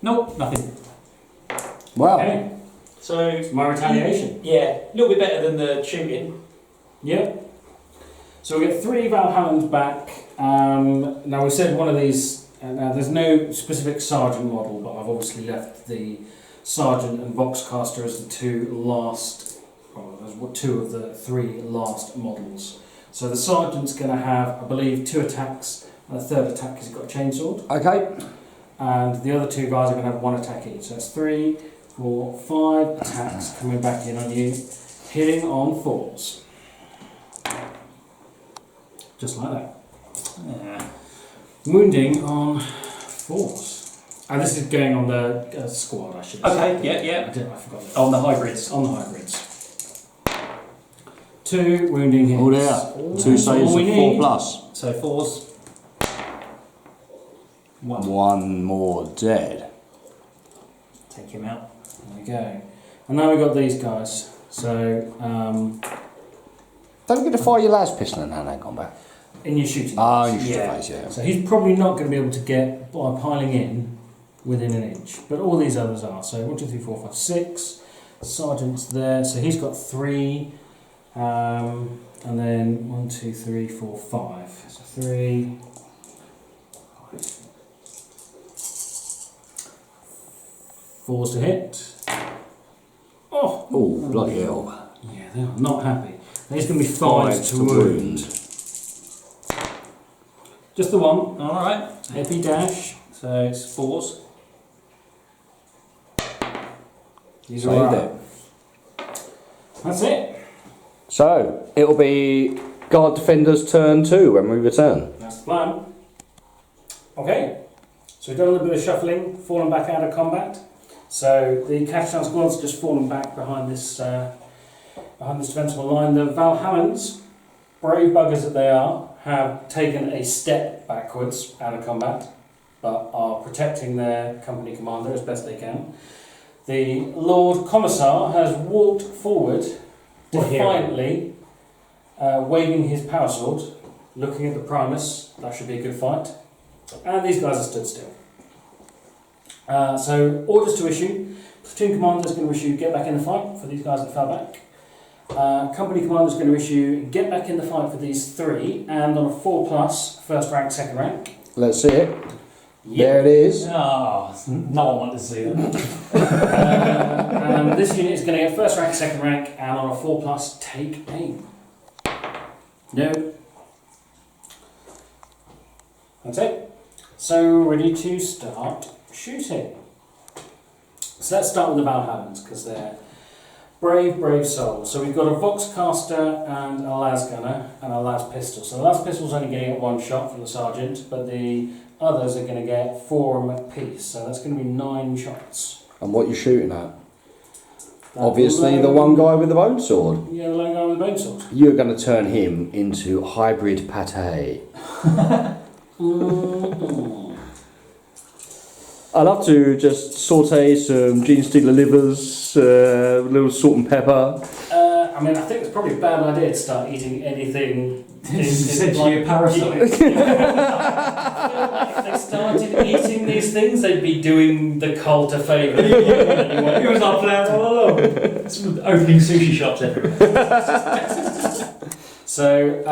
Nope, nothing. Wow. Okay. So It's my retaliation. yeah, a little bit better than the shooting. Yep. So we get 3 Valhallans back. Now we said one of these. Now there's no specific sergeant model, but I've obviously left the sergeant and Voxcaster as the 2 last. Well, there's 2 of the 3 last models. So the sergeant's going to have, I believe, 2 attacks, and the 3rd attack is he's got a chainsword. Okay. And the other 2 guys are going to have 1 attack each. So it's 3, 4, 5 attacks coming back in on you, hitting on 4s. Just like that. Yeah. Wounding on 4s. And this is going on the squad, I should say. Okay, yeah. I forgot that. On the hybrids. On the hybrids. 2 wounding hits. Oh, there. 2 saves all we of 4 need. plus. So 4s. 1. 1 more dead. Take him out. There we go. And now we've got these guys. So, Don't forget to fire your last pistol and hand that combat. in your shooting. Ah, you should Yeah. face, yeah. So he's probably not going to be able to get, by piling in, within an inch. But all these others are. So 1, 2, 3, 4, 5, 6. Sergeant's there. So he's got 3. And then 1, 2, 3, 4, 5. So 3. 4s to hit. Oh! Oh, bloody hell. Yeah, they are not happy. There's going to be 5s to wound. Just the 1. Alright. Heavy dash. So it's 4s. These Saved are it. right. That's it. So, it'll be Guard Defender's turn 2 when we return. That's the plan. Okay. So we've done a little bit of shuffling, fallen back out of combat. So the Kashtan squad's just fallen back behind this defensible line. The Valhallans, brave buggers that they are, have taken a step backwards out of combat, but are protecting their company commander as best they can. The Lord Commissar has walked forward, defiantly, waving his power sword, looking at the Primus. That should be a good fight. And these guys are stood still. So, orders to issue. Platoon commander is going to issue get back in the fight for these guys that fell back. Company commander is going to issue get back in the fight for these 3, and on a 4+, first rank, second rank. Let's see it. There it is. Oh, no one wanted to see that. And this unit is going to get first rank, second rank, and on a 4+, take aim. No. That's it. So, ready to start shooting. So let's start with the Valhallans, because they're brave souls. So we've got a Voxcaster and a Lasgunner and a Las Pistol. So the Las Pistol's only going to get 1 shot from the Sergeant, but the others are going to get 4 apiece. So that's going to be 9 shots. And what you're shooting at? That Obviously, the one guy with the bone sword. Yeah, the lone guy with the bone sword. You're going to turn him into hybrid pate. I love to just saute some Genestealer livers, a little salt and pepper. I mean, I think it's probably a bad idea to start eating anything. Essentially a parasite. If they started eating these things, they'd be doing the cult a favour. It was our plan all along. Opening sushi shops everywhere. So,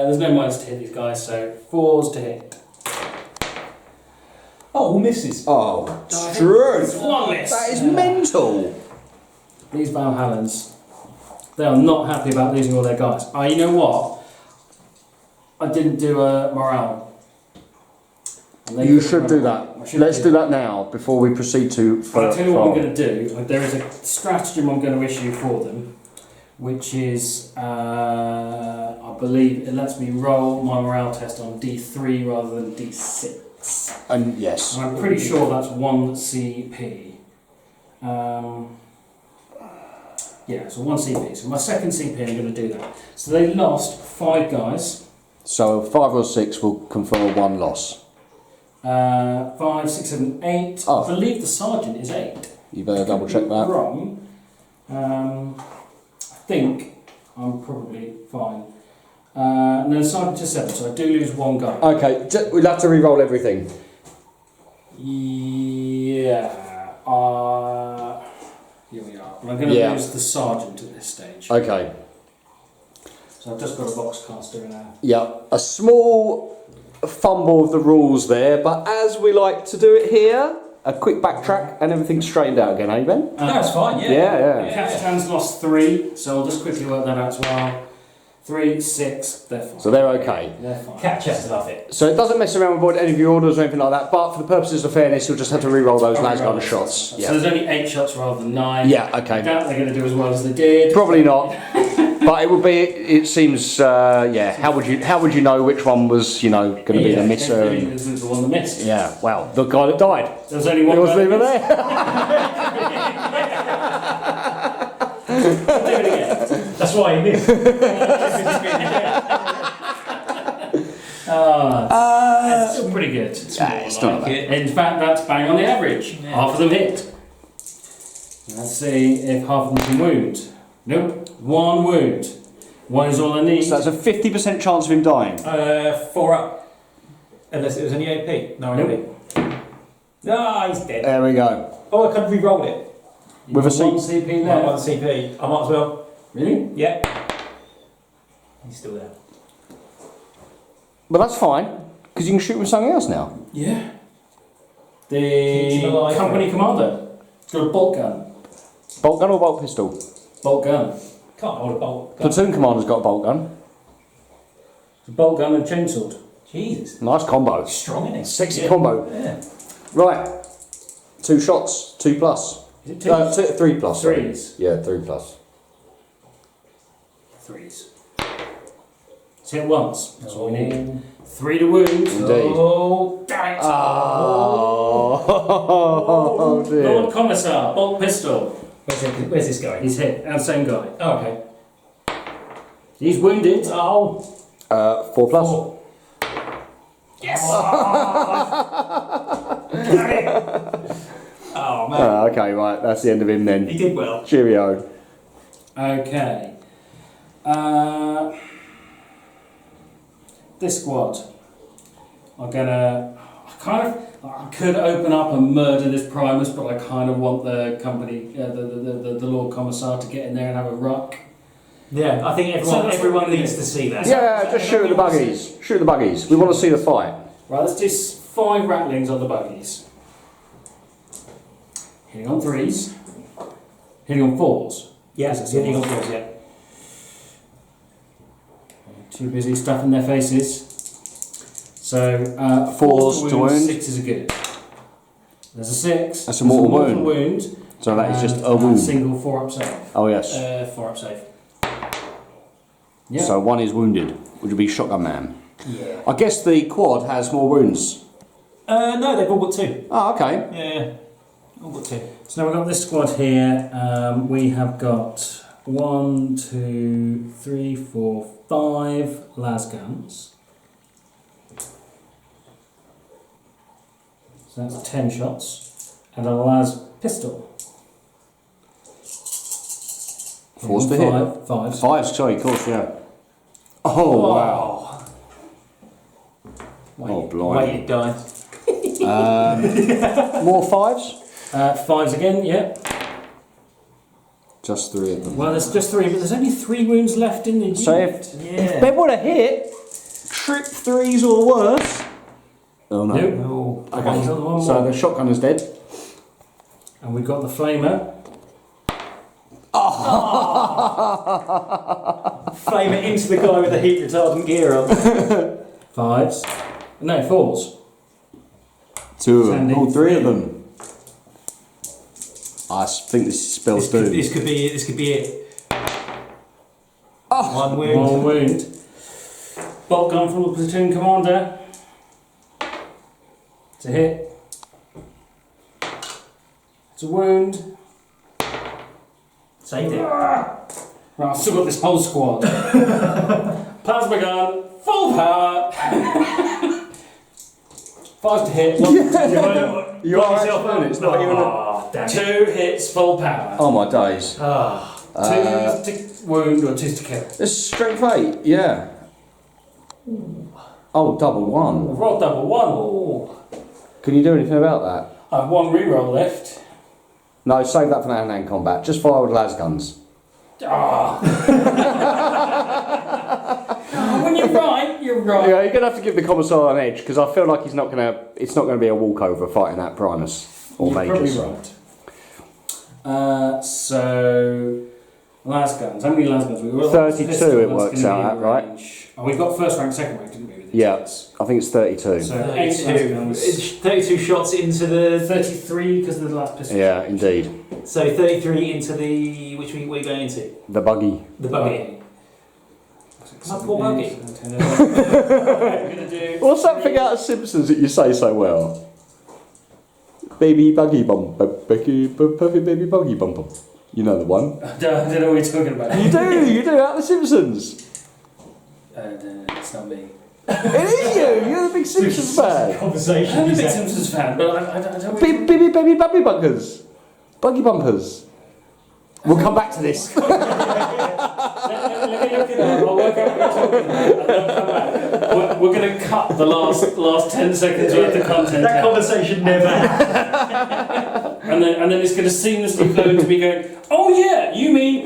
there's no minus to hit these guys, so 4s to hit. Oh, misses. Oh, true. It's 1 miss. That is mental. These Valhallans, they are not happy about losing all their guys. You know what? I didn't do a morale. And they You could should run do away. that. I should Let's do that now before we proceed to. I'll tell you what I'm going to do. There is a stratagem I'm going to issue for them, which is, I believe, it lets me roll my morale test on D3 rather than D6. And yes. And I'm pretty sure that's 1 CP. Yeah, so 1 CP. So my second CP, I'm going to do that. So they lost 5 guys. So 5 or 6 will confer 1 loss. 5, 6, 7, 8. Oh. I believe the sergeant is 8. You better double check that. Wrong. I think I'm probably fine. No, sergeant is 7, so I do lose 1 guy. Okay, we'll have to re-roll everything. Yeah. Here we are. But I'm going to lose the sergeant at this stage. Okay. So I've just got a box caster now. Yeah, a small fumble of the rules there, but as we like to do it here, a quick backtrack and everything's straightened out again, eh Ben? That's fine, yeah. Yeah. Capitan's lost 3, so I'll just quickly work that out as well. 3, 6, they're fine. So they're okay. They're fine. Catchers love it. So it doesn't mess around with any of your orders or anything like that, but for the purposes of fairness, you'll just have to re-roll those lasgun shots. So there's only 8 shots rather than 9. Yeah, I okay. doubt they're going to do as well as they did. Probably not. But it would be. It seems. How would you know which one was going to be the misser? It was the one that missed. Yeah. Well, the guy that died. There was only one. He wasn't even there. Do it again. That's why he missed. That's still pretty good. It's not bad. In fact, that's bang on the average. Yeah. Half of them hit. Let's see if half of them can wound. Nope. 1 wound. 1 is all I need. So that's a 50% chance of him dying. 4 up. Unless it was any AP. No, Nope. AP. No, he's dead. There we go. Oh, I could re-roll it. With a One C. CP One left. CP. I might as well. Really? Yeah. He's still there. But that's fine because you can shoot with something else now. Yeah. Keeps him The alive. company commander. He's got a bolt gun. Bolt gun or bolt pistol? Bolt gun. Can't hold a bolt. Platoon commander's got a bolt gun. It's a bolt gun and chainsword. Jesus. Nice combo. Strong, isn't he? Sexy combo. Yeah. Right. 2 shots. 2 plus. Is it 2? 3 plus. sorry. 3s. Yeah, 3 plus. 3s. Let's hit once. That's all we need. 3 to wound. Indeed. Oh, damn it. Oh, dear. Lord Commissar, bolt pistol. Where's this going? He's hit. Our same guy. Oh, okay. He's wounded. Oh. 4 plus. 4. Yes! Oh, man. Okay, right. That's the end of him then. He did well. Cheerio. Okay. This squad are gonna. I could open up and murder this Primus, but I kind of want the company, the Lord Commissar, to get in there and have a ruck. Yeah, I think everyone needs to see that. Yeah, just shoot the buggies. Shoot the buggies. We want to see the fight. Right, let's do 5 rattlings on the buggies. Hitting on 3s. Hitting on 4s. Yes, hitting on 4s, yeah. Too busy stuffing their faces. So 4s to wound. 6s are good. There's a 6. That's a mortal wound. So that is just and a wound. Single 4 up save. Oh yes. 4 up save. Yeah. So 1 is wounded, which would be Shotgun Man. Yeah. I guess the quad has more wounds. No, they've all got 2. Oh, okay. Yeah, all got 2. So now we've got this squad here. We have got 1, 2, 3, 4, 5 lasguns. So that's 10 shots. And a las pistol. 4's to hit. 5s. 5's, sorry, of course, yeah. Oh, wow. Oh, blimey. Weighted die. More 5's? 5s again, yeah. Just 3 of them. Well, there's just 3, but there's only 3 wounds left in the So unit. if Ben would have hit, trip 3s or worse. Oh no. Nope. Oh, Okay, there's only one So more. the shotgun is dead. And we've got the flamer. flame it into the guy with the heat retardant gear on. 5s. No, 4s. 2 of them. Sandy. All 3 of them. I think this spells doom. This could be it. Oh. One wound. One wound. Bolt gun from the platoon commander. It's a hit. It's a wound. Saved it. Right, I've still got this whole squad. Plasma gun, full power. 5 to hit. You are actually it's not even a... Damn it. 2 hits, full power. Oh my days. 2 to wound or 2 to kill. This is strength 8, yeah. Oh, double 1. I've rolled double 1. Can you do anything about that? I have 1 reroll left. No, save that for hand-to-hand combat. Just fire with las guns. When you're right, you're right. Yeah, you're gonna have to give the commissar an edge because I feel like it's not gonna be a walkover fighting that Primus or You're Magus. probably right. So las guns. How many las guns? We got 32 pistol, it that's works gonna out be at, right? range. Oh, we got first rank, second rank, didn't we? With the Yeah, jets? I think it's 32. So 8 las 32. guns. It's 32 shots into the. 33 because of the last pistol. Yeah, indeed. So 33 into the. Which we're going into? The buggy. The buggy. My poor buggy. What's that thing out of Simpsons that you say so well? Baby buggy bump, perfect baby buggy bumper. You know the one. I don't know what you're talking about. You do out of The Simpsons. It's not me. It is you. You're the big Simpsons fan. Conversation. I'm a big Simpsons fan, but I don't. Baby buggy bunkers, buggy bumpers. We'll come back to this. Let me look it up. I'll work out what you're talking about. And then come back. We're going to cut the last 10 seconds worth of content. That out. conversation never happened. And then it's going to seamlessly flow into me going, oh yeah, you mean.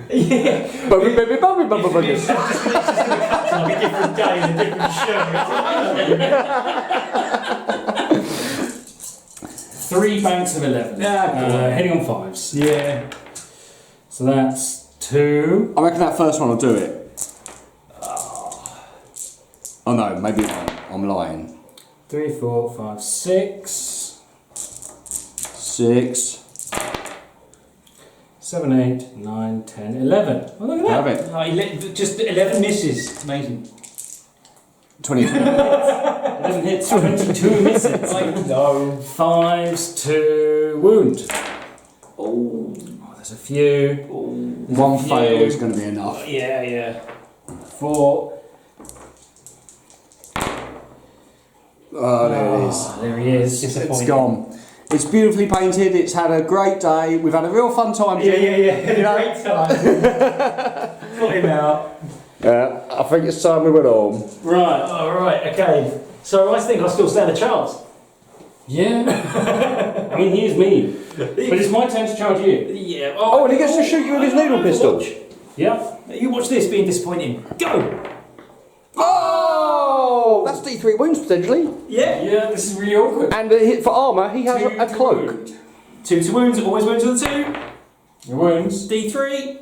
Yeah. Baby bumper bunkers. It's just going to cut to like a different day and a different show. 3 banks of 11. Hitting on 5s. Yeah. So that's 2. I reckon that first one will do it. Oh no, maybe it won't. I'm lying. 3, 4, 5, 6. 6. 7, 8, 9, 10, 11. Oh, look at that. Have it. Just 11 misses. Amazing. 20. 11 hits, 22 misses. No. 5s to wound. Oh, there's a few. There's One a few. fail is going to be enough. Yeah. 4. Oh, there it is. There he is. It's gone. It's beautifully painted. It's had a great day. We've had a real fun time. Yeah. You know? Great time. Put him out. I think it's time we went home. Right. Alright, okay. So I think I still stand a chance. Yeah. I mean, he is mean. But it's my turn to charge you. Yeah. Oh, and he gets to shoot you with his needle pistol. Yeah. You watch this being disappointing. Go! Oh, that's D3 wounds potentially. Yeah. Yeah, this is really awkward. And a hit for armour, he has 2 a to cloak. wound. 2 to wounds, always wounds with the 2. Your wounds. D3.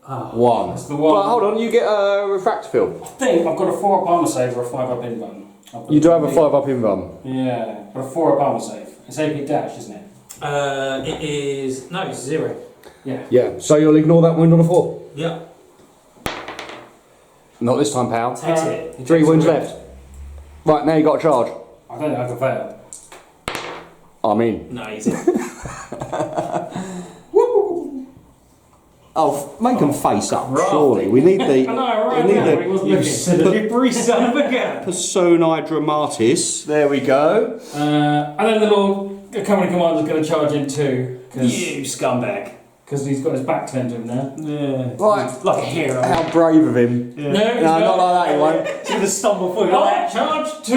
1. That's the 1. But hold on, you get a refractor field. I think I've got a 4 up armor save or a 5 up invuln. You do have a 5 up in run. Yeah, but a 4 up armor save. It's AP dash, isn't it? It is. No, it's 0. Yeah. Yeah, so you'll ignore that wound on a 4. Yeah. Not this time, pal. Takes it. 3 wounds left. Right, now you got a charge. I don't think I can fail. I'm in. No, he's in. Oh, make them face up, Right. surely. We need the... I know, right we need now, he wasn't You looking. slippery son of a gun. Personae dramatis. There we go. And then the Lord, the company commander's going to charge in too. You scumbag. Because he's got his back turned to him now. Yeah. Right. Like a hero. How brave of him. Yeah. No, he's No, not like that, he won't. He's going to stumble forward. Oh, charge 2!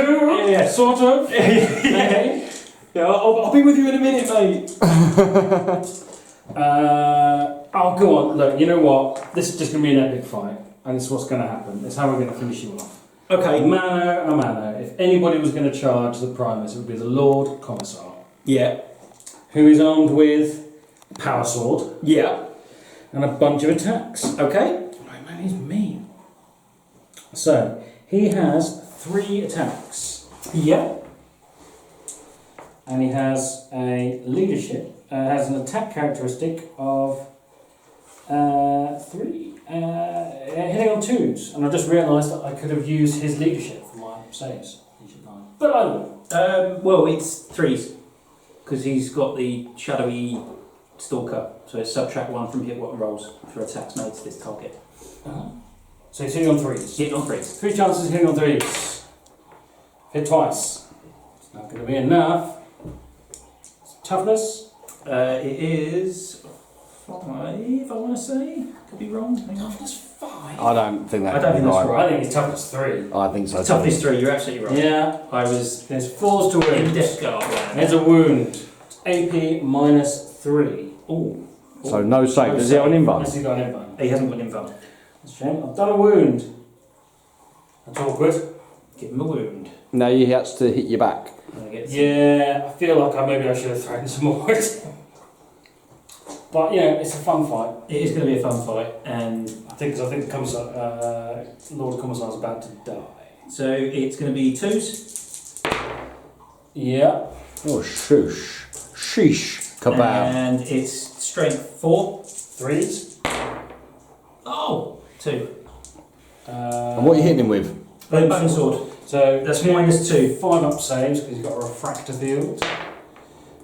Yeah. Sort of. Yeah. Yeah, I'll be with you in a minute, mate. Oh, go on. Look, you know what? This is just going to be an epic fight. And this is what's going to happen. It's how we're going to finish you off. Okay. Mano a mano. If anybody was going to charge the Primus, it would be the Lord Commissar, Yeah. who is armed with a power sword Yeah. and a bunch of attacks. Okay. Right, man, he's mean. So, he has 3 attacks. Yeah. and he has a leadership. Has an attack characteristic of 3, hitting on 2s. And I just realised that I could have used his leadership for my saves. But I don't. Well, it's 3s because he's got the shadowy stalker, so it's subtract 1 from hit what rolls for attacks made to this target. So he's hitting on 3s. Hitting on 3s. 3 chances of hitting on 3s. Hit twice. It's not going to be enough. Toughness. It is 5, I want to say. Could be wrong. Hang on. Toughness 5. I don't think that I don't could be think that's right. right. I think it's toughness 3. I think so. Toughness 3, you're absolutely right. Yeah. I was There's 4s to in wound. Death Guard land. There's a wound. AP minus 3. Ooh. So no save. Does he have an Unless invuln? he got an invuln. He hasn't got an invuln. That's a shame. I've done a wound. That's awkward. Give him a wound. No, he has to hit your back. And I get Yeah, I feel like maybe I should have thrown some more. But you know, it's a fun fight. It is going to be a fun fight, and I think the Commissar, Lord Commissar's about to die. so it's going to be 2s. Yeah. Oh, shoosh. Sheesh. Kabam. And it's strength 4. 3s. Oh! 2. And what are you hitting him with? Bone sword. So That's minus 2. 5 up saves because he's got a refractor field.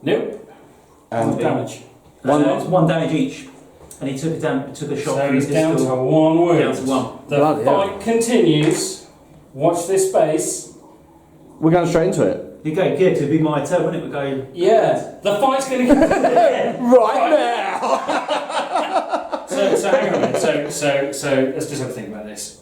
Nope. And 1 damage. It's 1 damage each. And he took a shot So from he's his down to pistol. 1 wound. Down to 1. The Bloody hell. fight continues. Watch this space. We're going straight into it. You go, yeah, 'cause it'd be my turn, wouldn't it? We go. Yeah, the fight's going to continue. Right now! So hang on a minute. So let's just have a think about this.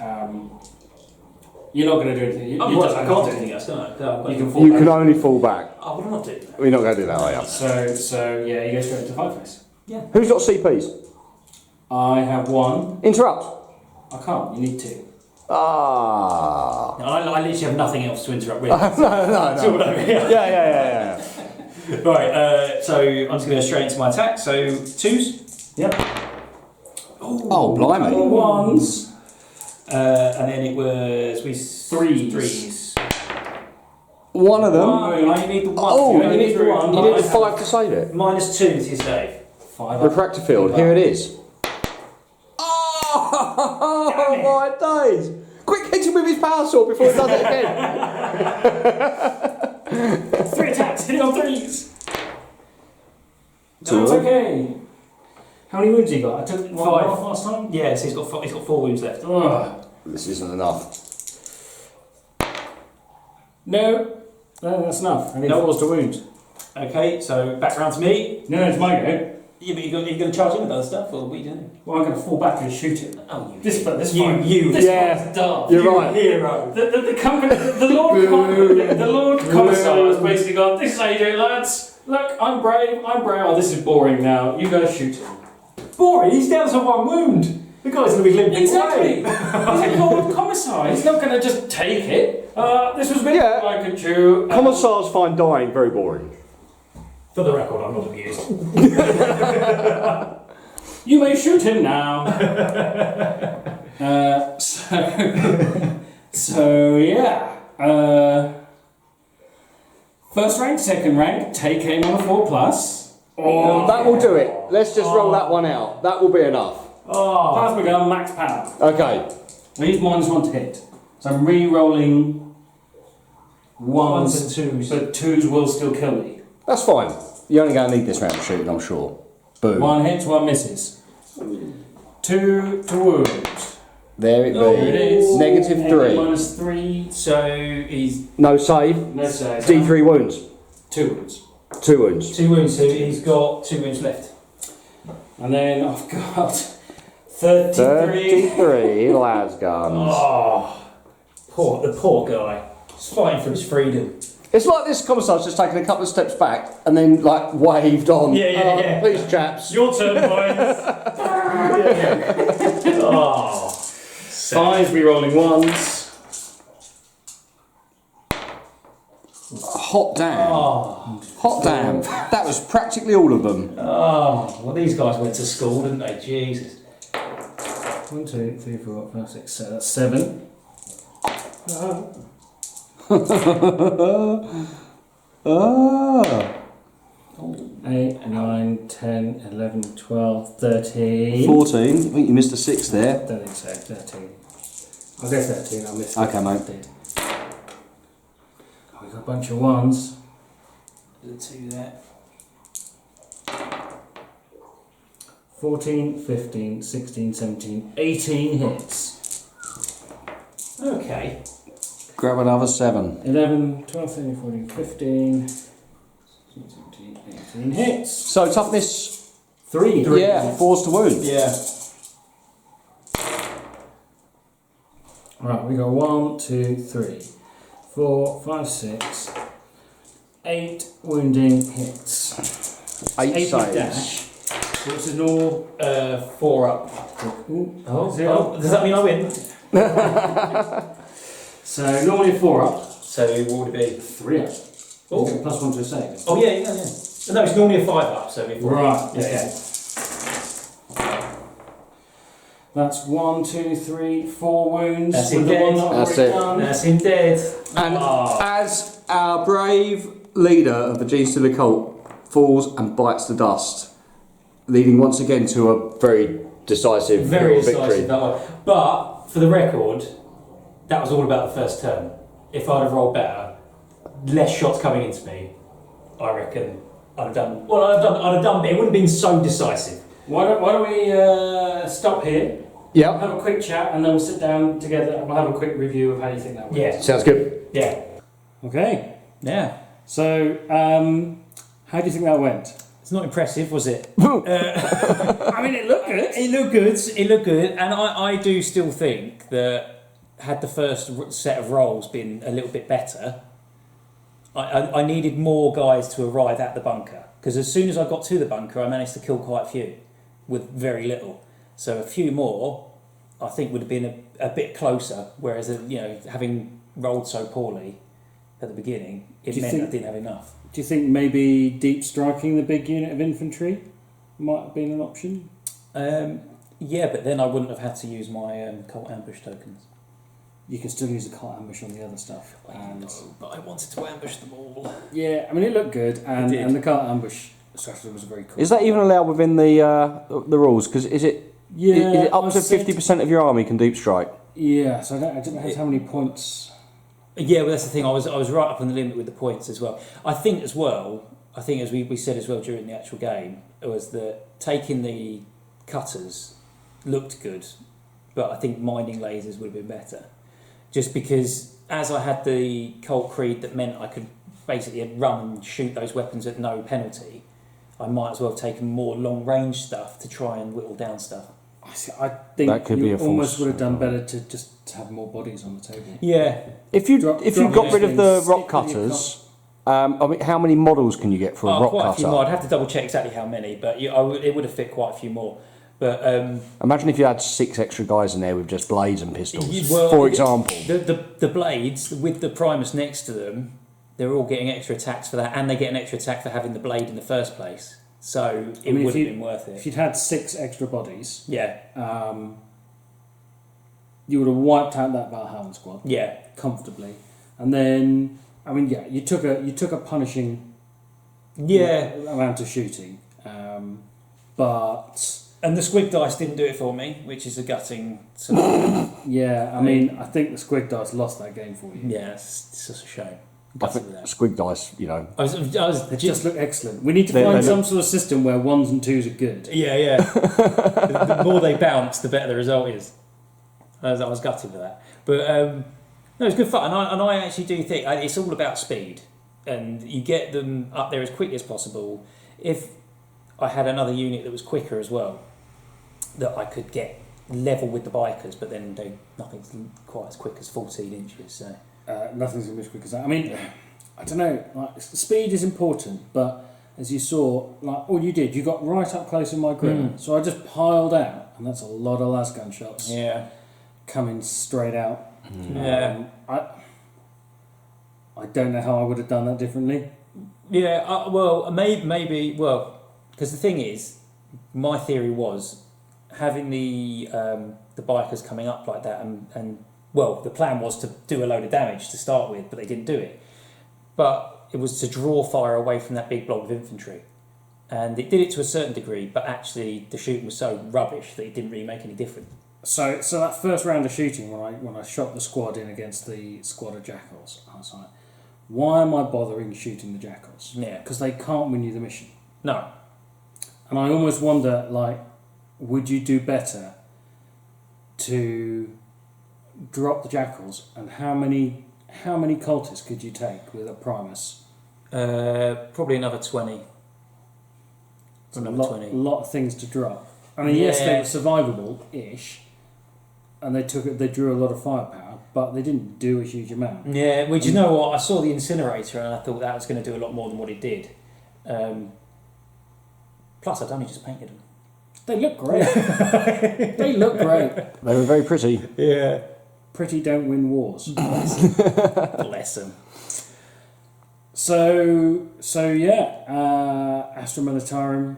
You're not going to do anything. You I just can't do anything else, can I? You can fall You back. can only fall back. Oh, what am I doing? We're not going to do that, are you? So yeah, you go straight into fight face. Who's got CPs? I have 1. Interrupt. I can't. You need 2. Ah. No, I literally have nothing else to interrupt with. No. See what I mean? Yeah. Right, so I'm just going to go straight into my attack. So 2s. Yep. Oh, blimey. 1s. And then it was 3s. One of them. I only need the 1. Oh, you need the 1. You need a 5 to save it. Minus 2 to his save. 5 up. Refractor field. Here it is. Oh my days! Quick, hit him with his power sword before he does it again. 3 attacks. Hitting on 3s. 2. That's okay. How many wounds you got? I took 5 last time. Yeah, so he's got 4 wounds left. Ugh. This isn't enough. No, that's enough. I need 4s to wound. Okay, so back round to me. No, it's my go. Yeah, but you're going to charge in with other stuff, or what are you doing? Well, I'm going to fall back and shoot him. Oh, This fight. This Yeah, fight's daft. you're You right. hero. The company, the Lord Commissar has basically gone, this is how you do it, lads. Look, I'm brave. Oh, this is boring now. You guys shoot him. boring, he's down to 1 wound. The guy's going to be limping Exactly. away. He's a Lord Commissar. He's not going to just take it. This was really Yeah. I could chew. Commissars find dying very boring. For the record, I'm not amused. You may shoot him now. So yeah. First rank, second rank, take aim on a 4+. Oh, That will do it. Let's just roll that one out. That will be enough. Oh, plasma gun, max power. Okay. Leave -1 to hit. So I'm re-rolling 1s and 2s. but 2s will still kill me. That's fine. You're only going to need this round shooting, I'm sure. Boom. 1 hits, 1 misses. 2 to wound. There it be. There it is. Negative 3. -3. So he's No save. No save. D3 wounds. 2 wounds. 2 wounds. 2 wounds, so he's got 2 wounds left. And then I've got 33. 33 las guns. Oh, the poor guy. He's fighting for his freedom. It's like this commissar's just taken a couple of steps back and then like waved on. Yeah. Please, chaps. Your turn, boys. Oh. 5 re-rolling 1s. Hot damn. Oh. Hot damn. That was practically all of them. Oh. Well, these guys went to school, didn't they? Jesus. 1, 2, 3, 4, 5, 6, 7. That's 7. Ah. 8, 9, 10, 11, 12, 13. 14. I think you missed a 6 there. I don't think so, 13. I'll go 13, I'll miss Okay, mate. Oh, we've got a bunch of ones. There's a 2 there. 14, 15, 16, 17, 18 hits. Okay. Grab another 7. 11, 12, 13, 14, 15, 17, 18 hits. So toughness. 3. Yeah, 4's to wound. Yeah. Right, we got 1, 2, 3, 4, 5, 6, 8 wounding hits. 8 with saves. dash. What's his normal? 4 up. Ooh, Oh, does that mean I win? So normally 4 up. So what would it be? 3 up. Oh. You get +1 to a save. Oh yeah. No, it's normally a 5 up, so it'd be 4. Right, Yeah. okay. That's 1, 2, 3, 4 wounds. That's with him the one dead. that I've That's already it. done. That's him dead. And Oh. as our brave leader of the Genestealer Cult falls and bites the dust, leading once again to a very decisive Very victory. decisive that one. But for the record, that was all about the first turn. If I'd have rolled better, less shots coming into me, I reckon I'd have done. Well, I'd have done, but it wouldn't have been so decisive. Why don't we stop here, Yep, have a quick chat, and then we'll sit down together and we'll have a quick review of how you think that went. Yeah. sounds good. Yeah. Okay. Yeah. So, how do you think that went? It's not impressive, was it? I mean, it looked good. It looked good. It looked good, and I do still think that had the first set of rolls been a little bit better, I needed more guys to arrive at the bunker, because as soon as I got to the bunker, I managed to kill quite a few with very little. So a few more, I think, would have been a bit closer. Whereas having rolled so poorly at the beginning, it meant I didn't have enough. Do you think maybe deep striking the big unit of infantry might have been an option? Yeah, but then I wouldn't have had to use my cult ambush tokens. You can still use a cult ambush on the other stuff. But I wanted to ambush them all. Yeah, I mean, it looked good, It did. and the cult ambush strategy was very cool. Is that even allowed within the rules? Because is it up to 50% of your army can deep strike? Yeah, so I don't know how many points. Yeah, well, that's the thing. I was right up on the limit with the points as well. I think as we said as well during the actual game, it was that taking the cutters looked good, but I think mining lasers would have been better. Just because as I had the Cult Creed that meant I could basically run and shoot those weapons at no penalty, I might as well have taken more long range stuff to try and whittle down stuff. I think That could be you a almost false- would have done better to just have more bodies on the table. Yeah. If you Drop got rid of the things, rock stick with your cutters, I mean, how many models can you get for a rock quite a few cutter? more. I'd have to double check exactly how many, but it would have fit quite a few more. But Imagine if you had 6 extra guys in there with just blades and pistols, Well, for example. the blades with the Primus next to them, they're all getting extra attacks for that, and they get an extra attack for having the blade in the first place. So it would have been worth If it. you'd had 6 extra bodies, Yeah, you would have wiped out that Valhalla squad yeah, comfortably. And then, I mean, yeah, you took a punishing yeah. amount of shooting, but And the squig dice didn't do it for me, which is a gutting. Sort of, yeah, I mean, I think the squig dice lost that game for you. yeah, it's such a shame. I Gutted think with that. squig dice, you know. They just look excellent. We need to They find look- some sort of system where 1s and 2s are good. Yeah, yeah. The more they bounce, the better the result is. I was gutted for that, but no, it's good fun, and I actually do think it's all about speed, and you get them up there as quickly as possible. If I had another unit that was quicker as well, that I could get level with the bikers, but then nothing's quite as quick as 14 inches. So Nothing's going to be as quick as that. I mean, I don't know. Like, speed is important, but as you saw, like all you did, you got right up close in my grip. So I just piled out, and that's a lot of lasgun shots yeah, coming straight out. yeah. I don't know how I would have done that differently. Yeah, well, maybe, well, because the thing is, my theory was having the bikers coming up like that, and well, the plan was to do a load of damage to start with, but they didn't do it. But it was to draw fire away from that big block of infantry. And it did it to a certain degree, but actually the shooting was so rubbish that it didn't really make any difference. So that first round of shooting, when I shot the squad in against the squad of jackals, I was like, why am I bothering shooting the jackals? Yeah. Because they can't win you the mission. No. And I almost wonder, like, would you do better to drop the jackals? And how many cultists could you take with a Primus? Probably another 20. It's a lot of things to drop. I mean, yes, they were survivable-ish, and they drew a lot of firepower, but they didn't do a huge amount. Yeah, well, do you know what? I saw the incinerator and I thought that was going to do a lot more than what it did. Plus, I'd only just painted them. They look great. They look great. They were very pretty. Yeah. Pretty don't win wars. Bless them. So yeah, Astra Militarum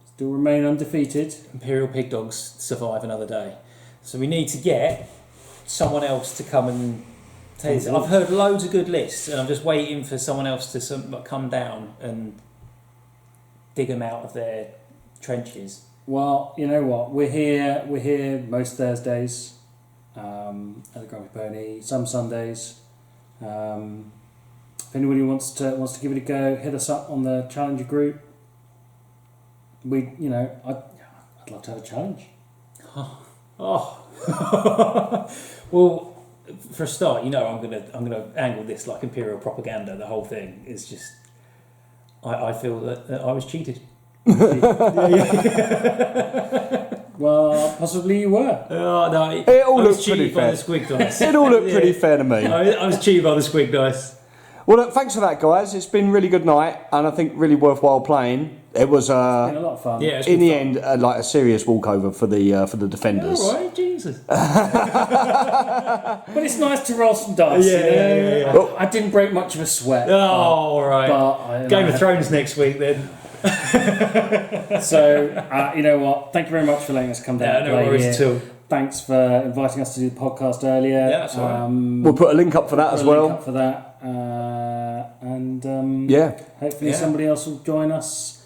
still remain undefeated. Imperial pig dogs survive another day. So we need to get someone else to come and tell us. I've heard loads of good lists, and I'm just waiting for someone else to come down and dig them out of their trenches. Well, you know what? We're here most Thursdays at the Grumpy Pony. Some Sundays. If anybody wants to give it a go, hit us up on the Challenger group. I'd love to have a challenge. Well, for a start, I'm gonna angle this like Imperial propaganda. The whole thing is just. I feel that I was cheated. Well, possibly you were. Oh, no, It all looked pretty fair. It all looked pretty fair to me. I was cheated by the squig dice. Well, look, thanks for that, guys. It's been a really good night, and I think really worthwhile playing. It was It's been a lot of fun. Yeah, in the end like a serious walkover for the defenders. All right, Jesus. But it's nice to roll some dice. Yeah. Well, I didn't break much of a sweat. Oh, all right. But Game of Thrones next week then. So, you know what? Thank you very much for letting us come down. No worries at all. Thanks for inviting us to do the podcast earlier. Yeah, that's all right. We'll put a link up for that as well. Hopefully somebody else will join us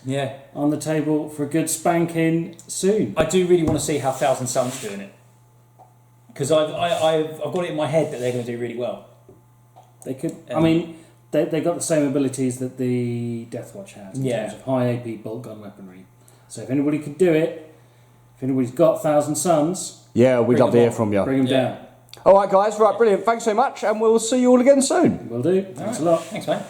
on the table for a good spanking soon. I do really want to see how Thousand Suns doing it, because I've got it in my head that they're going to do really well. They could. I mean, they got the same abilities that the Death Watch has in terms of high AP bolt gun weaponry. So if anybody could do it, if anybody's got Thousand Suns, yeah, we'd love to hear from you. Bring them down. All right, guys. Right, brilliant. Thanks so much, and we'll see you all again soon. Will do. Thanks a lot. Thanks, mate.